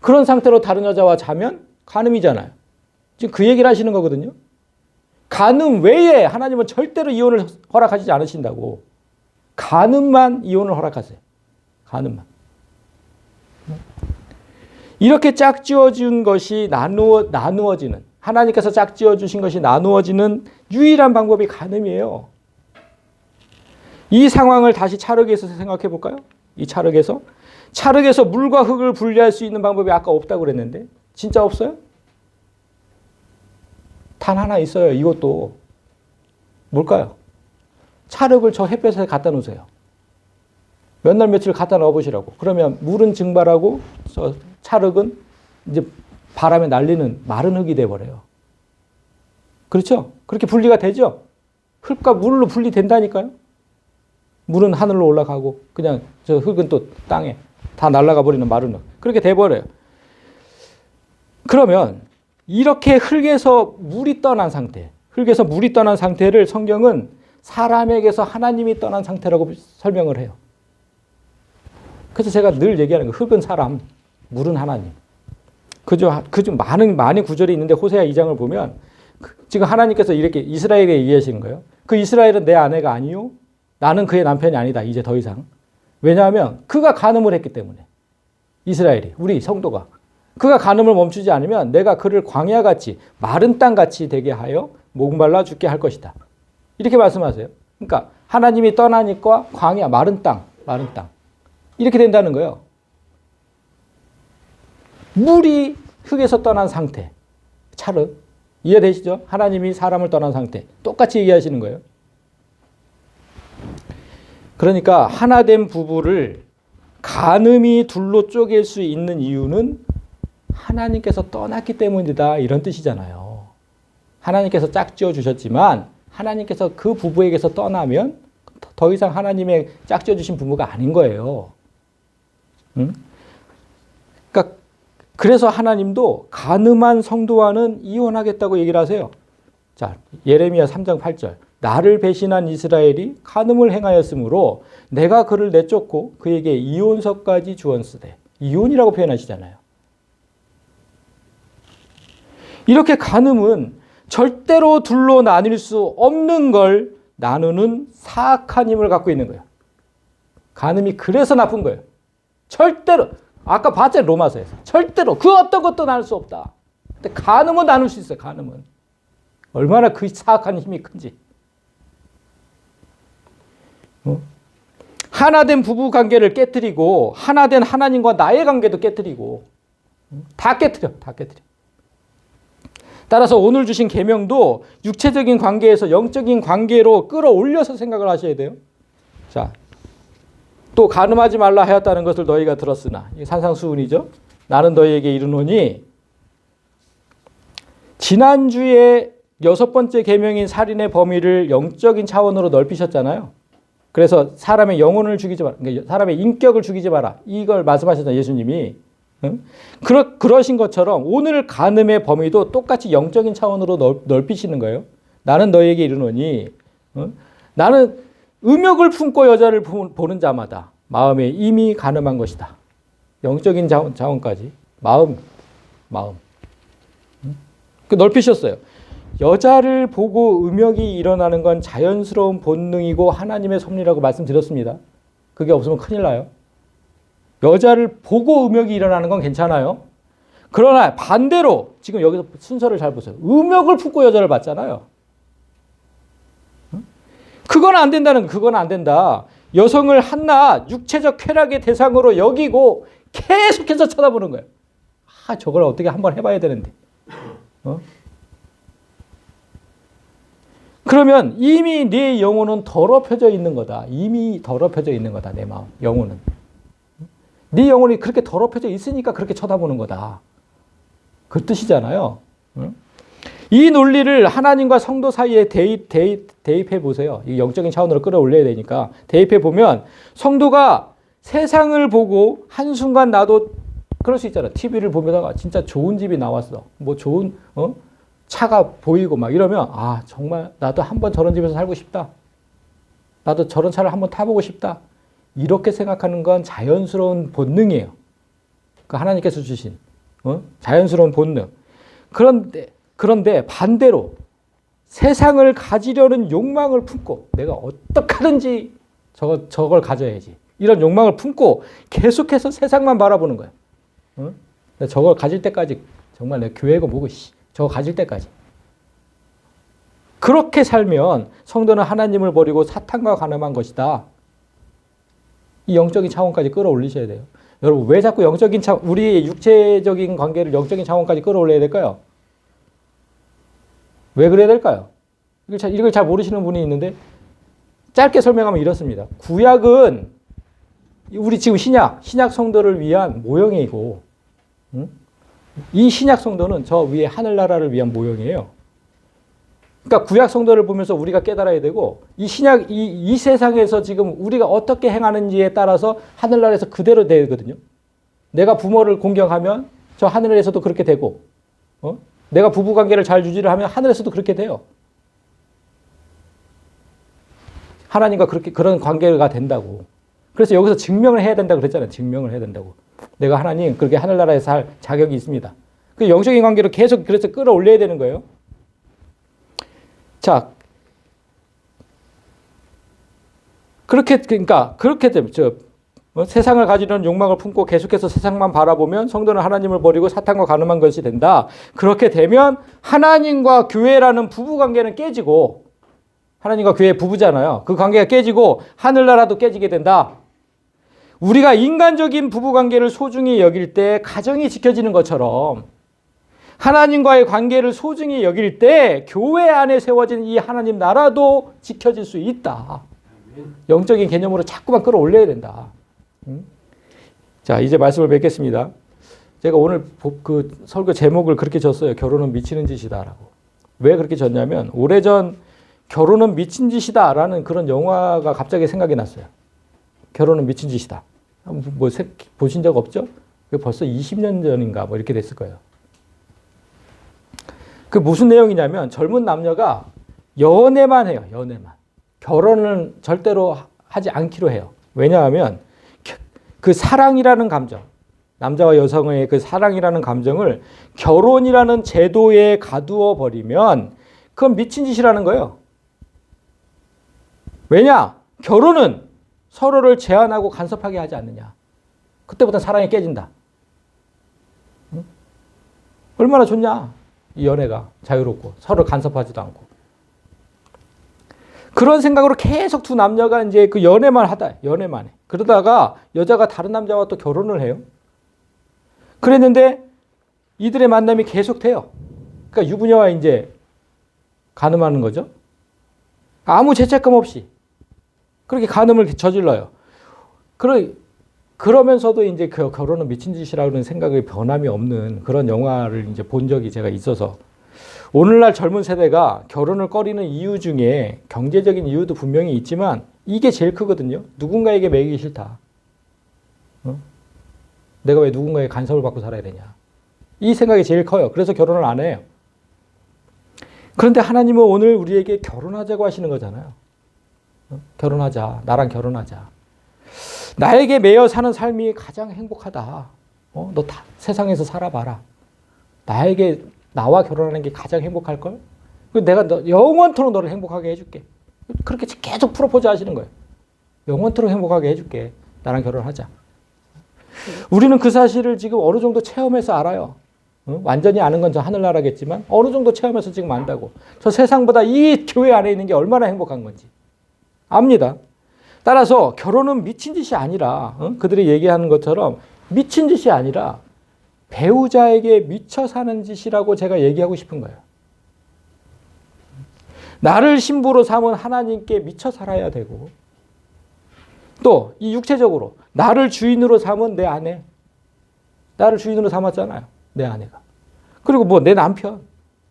그런 상태로 다른 여자와 자면 간음이잖아요. 지금 그 얘기를 하시는 거거든요. 간음 외에 하나님은 절대로 이혼을 허락하지 않으신다고. 간음만 이혼을 허락하세요. 간음만. 이렇게 짝지어준 것이 나누어지는, 하나님께서 짝지어 주신 것이 나누어지는 유일한 방법이 간음이에요. 이 상황을 다시 찰흙에서 생각해 볼까요? 이 찰흙에서 물과 흙을 분리할 수 있는 방법이 아까 없다고 그랬는데 진짜 없어요? 단 하나 있어요. 이것도 뭘까요? 찰흙을 저 햇볕에 갖다 놓으세요. 몇 날 며칠 갖다 넣어 보시라고. 그러면 물은 증발하고 찰흙은 이제 바람에 날리는 마른 흙이 돼버려요. 그렇죠? 그렇게 분리가 되죠? 흙과 물로 분리된다니까요? 물은 하늘로 올라가고 그냥 저 흙은 또 땅에 다 날아가 버리는 마른 흙. 그렇게 돼버려요. 그러면 이렇게 흙에서 물이 떠난 상태, 흙에서 물이 떠난 상태를 성경은 사람에게서 하나님이 떠난 상태라고 설명을 해요. 그래서 제가 늘 얘기하는 거, 흙은 사람, 물은 하나님. 그죠? 많은 구절이 있는데 호세아 2장을 보면 지금 하나님께서 이렇게 이스라엘에게 얘기하시는 거예요. 그 이스라엘은 내 아내가 아니요. 나는 그의 남편이 아니다. 이제 더 이상. 왜냐하면 그가 간음을 했기 때문에. 이스라엘이, 우리 성도가. 그가 간음을 멈추지 않으면 내가 그를 광야같이 마른 땅같이 되게 하여 목말라 죽게 할 것이다. 이렇게 말씀하세요. 그러니까 하나님이 떠나니까 광야, 마른 땅. 이렇게 된다는 거예요. 물이 흙에서 떠난 상태. 찰흙. 이해되시죠? 하나님이 사람을 떠난 상태. 똑같이 얘기하시는 거예요. 그러니까 하나된 부부를 간음이 둘로 쪼갤 수 있는 이유는 하나님께서 떠났기 때문이다. 이런 뜻이잖아요. 하나님께서 짝지어 주셨지만 하나님께서 그 부부에게서 떠나면 더 이상 하나님의 짝지어 주신 부부가 아닌 거예요. 응? 그러니까 그래서 하나님도 간음한 성도와는 이혼하겠다고 얘기를 하세요. 자, 예레미야 3장 8절. 나를 배신한 이스라엘이 간음을 행하였으므로 내가 그를 내쫓고 그에게 이혼서까지 주었으되. 이혼이라고 표현하시잖아요. 이렇게 간음은 절대로 둘로 나뉠 수 없는 걸 나누는 사악한 힘을 갖고 있는 거예요. 간음이 그래서 나쁜 거예요. 절대로. 아까 봤잖아요. 로마서에서. 절대로 그 어떤 것도 나눌 수 없다. 근데 간음은 나눌 수 있어요. 간음은. 얼마나 그 사악한 힘이 큰지. 하나된 부부 관계를 깨뜨리고 하나된 하나님과 나의 관계도 깨뜨리고 다 깨뜨려. 따라서 오늘 주신 계명도 육체적인 관계에서 영적인 관계로 끌어올려서 생각을 하셔야 돼요. 자, 또 간음하지 말라 하였다는 것을 너희가 들었으나, 이게 산상수훈이죠. 나는 너희에게 이르노니, 지난주에 6번째 계명인 살인의 범위를 영적인 차원으로 넓히셨잖아요. 그래서 사람의 영혼을 죽이지 마라. 그러니까 사람의 인격을 죽이지 마라. 이걸 말씀하셨잖아요. 예수님이. 응? 그러신 것처럼 오늘 간음의 범위도 똑같이 영적인 차원으로 넓히시는 거예요. 나는 너희에게 이르노니, 나는 음욕을 품고 여자를 보는 자마다 마음에 이미 간음한 것이다. 영적인 차원까지. 마음. 넓히셨어요. 여자를 보고 음욕이 일어나는 건 자연스러운 본능이고 하나님의 섭리라고 말씀드렸습니다. 그게 없으면 큰일 나요. 여자를 보고 음욕이 일어나는 건 괜찮아요. 그러나 반대로 지금 여기서 순서를 잘 보세요. 음욕을 품고 여자를 봤잖아요. 그건 안 된다. 여성을 한낱 육체적 쾌락의 대상으로 여기고 계속해서 쳐다보는 거예요. 저걸 어떻게 한번 해봐야 되는데. 그러면 이미 네 영혼은 더럽혀져 있는 거다. 내 마음, 영혼은. 네 영혼이 그렇게 더럽혀져 있으니까 그렇게 쳐다보는 거다. 그 뜻이잖아요. 이 논리를 하나님과 성도 사이에 대입해 보세요. 영적인 차원으로 끌어올려야 되니까. 대입해 보면 성도가 세상을 보고 한순간 나도 그럴 수 있잖아. TV를 보다가 진짜 좋은 집이 나왔어. 뭐 좋은 차가 보이고 막 이러면 정말 나도 한번 저런 집에서 살고 싶다. 나도 저런 차를 한번 타보고 싶다. 이렇게 생각하는 건 자연스러운 본능이에요. 그 하나님께서 주신 자연스러운 본능. 그런데 반대로 세상을 가지려는 욕망을 품고 내가 어떻게 하든지 저걸 가져야지. 이런 욕망을 품고 계속해서 세상만 바라보는 거야. 저걸 가질 때까지 정말 내 교회고 뭐고 저거 가질 때까지. 그렇게 살면 성도는 하나님을 버리고 사탄과 간음한 것이다. 이 영적인 차원까지 끌어올리셔야 돼요. 여러분 왜 자꾸 영적인 차원, 우리의 육체적인 관계를 영적인 차원까지 끌어올려야 될까요? 왜 그래야 될까요? 이걸 잘 모르시는 분이 있는데 짧게 설명하면 이렇습니다. 구약은 우리 지금 신약 성도를 위한 모형이고 응? 이 신약 성도는 저 위에 하늘나라를 위한 모형이에요. 그러니까 구약 성도를 보면서 우리가 깨달아야 되고 이 신약 이 세상에서 지금 우리가 어떻게 행하는지에 따라서 하늘나라에서 그대로 되거든요. 내가 부모를 공경하면 저 하늘에서도 그렇게 되고, 내가 부부관계를 잘 유지를 하면 하늘에서도 그렇게 돼요. 하나님과 그런 관계가 된다고. 그래서 여기서 증명을 해야 된다고 그랬잖아요. 증명을 해야 된다고. 내가 하나님 그렇게 하늘나라에 살 자격이 있습니다. 그 영적인 관계를 계속 그래서 끌어올려야 되는 거예요. 자, 그렇게 되면 세상을 가지려는 욕망을 품고 계속해서 세상만 바라보면 성도는 하나님을 버리고 사탄과 가늠한 것이 된다. 그렇게 되면 하나님과 교회라는 부부관계는 깨지고, 하나님과 교회 부부잖아요. 그 관계가 깨지고 하늘나라도 깨지게 된다. 우리가 인간적인 부부관계를 소중히 여길 때 가정이 지켜지는 것처럼 하나님과의 관계를 소중히 여길 때 교회 안에 세워진 이 하나님 나라도 지켜질 수 있다. 영적인 개념으로 자꾸만 끌어올려야 된다. 자, 이제 말씀을 맺겠습니다. 제가 오늘 그 설교 제목을 그렇게 졌어요. 결혼은 미치는 짓이다라고. 왜 그렇게 졌냐면 오래전 결혼은 미친 짓이다라는 그런 영화가 갑자기 생각이 났어요. 결혼은 미친 짓이다. 뭐 보신 적 없죠? 벌써 20년 전인가 뭐 이렇게 됐을 거예요. 그 무슨 내용이냐면 젊은 남녀가 연애만 해요. 연애만. 결혼은 절대로 하지 않기로 해요. 왜냐하면 그 사랑이라는 감정, 남자와 여성의 그 사랑이라는 감정을 결혼이라는 제도에 가두어 버리면 그건 미친 짓이라는 거예요. 왜냐? 결혼은 서로를 제한하고 간섭하게 하지 않느냐. 그때부터 사랑이 깨진다. 응? 얼마나 좋냐? 이 연애가 자유롭고 서로 간섭하지도 않고. 그런 생각으로 계속 두 남녀가 이제 그 연애만 해. 그러다가 여자가 다른 남자와 또 결혼을 해요. 그랬는데 이들의 만남이 계속 돼요. 그러니까 유부녀와 이제 간음하는 거죠. 아무 죄책감 없이. 그렇게 간음을 저질러요. 그러면서도 이제 그 결혼은 미친 짓이라는 생각의 변함이 없는 그런 영화를 이제 본 적이 제가 있어서 오늘날 젊은 세대가 결혼을 꺼리는 이유 중에 경제적인 이유도 분명히 있지만 이게 제일 크거든요. 누군가에게 매이기 싫다. 내가 왜 누군가의 간섭을 받고 살아야 되냐. 이 생각이 제일 커요. 그래서 결혼을 안 해요. 그런데 하나님은 오늘 우리에게 결혼하자고 하시는 거잖아요. 결혼하자. 나랑 결혼하자. 나에게 매여 사는 삶이 가장 행복하다. 너 다 세상에서 살아봐라. 나와 결혼하는 게 가장 행복할걸? 내가 영원토록 너를 행복하게 해줄게. 그렇게 계속 프로포즈 하시는 거예요. 영원토록 행복하게 해줄게. 나랑 결혼하자. 우리는 그 사실을 지금 어느 정도 체험해서 알아요. 완전히 아는 건 저 하늘나라겠지만 어느 정도 체험해서 지금 안다고. 저 세상보다 이 교회 안에 있는 게 얼마나 행복한 건지 압니다. 따라서 결혼은 미친 짓이 아니라 그들이 얘기하는 것처럼 미친 짓이 아니라 배우자에게 미쳐 사는 짓이라고 제가 얘기하고 싶은 거예요. 나를 신부로 삼은 하나님께 미쳐 살아야 되고 또 이 육체적으로 나를 주인으로 삼은 내 아내, 나를 주인으로 삼았잖아요. 내 아내가. 그리고 뭐 내 남편,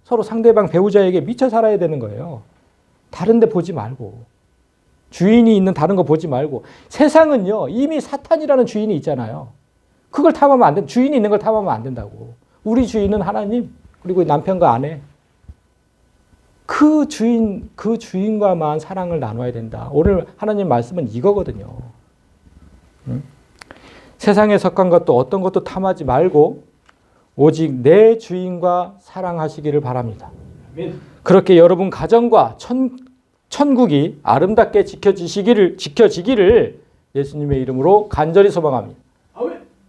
서로 상대방 배우자에게 미쳐 살아야 되는 거예요. 다른 데 보지 말고. 주인이 있는 다른 거 보지 말고. 세상은요, 이미 사탄이라는 주인이 있잖아요. 그걸 탐하면 안 돼. 주인이 있는 걸 탐하면 안 된다고. 우리 주인은 하나님, 그리고 남편과 아내. 그 주인과만 사랑을 나눠야 된다. 오늘 하나님 말씀은 이거거든요. 세상의 석관 것도 어떤 것도 탐하지 말고 오직 내 주인과 사랑하시기를 바랍니다. 그렇게 여러분 가정과 천국이 아름답게 지켜지기를 예수님의 이름으로 간절히 소망합니다.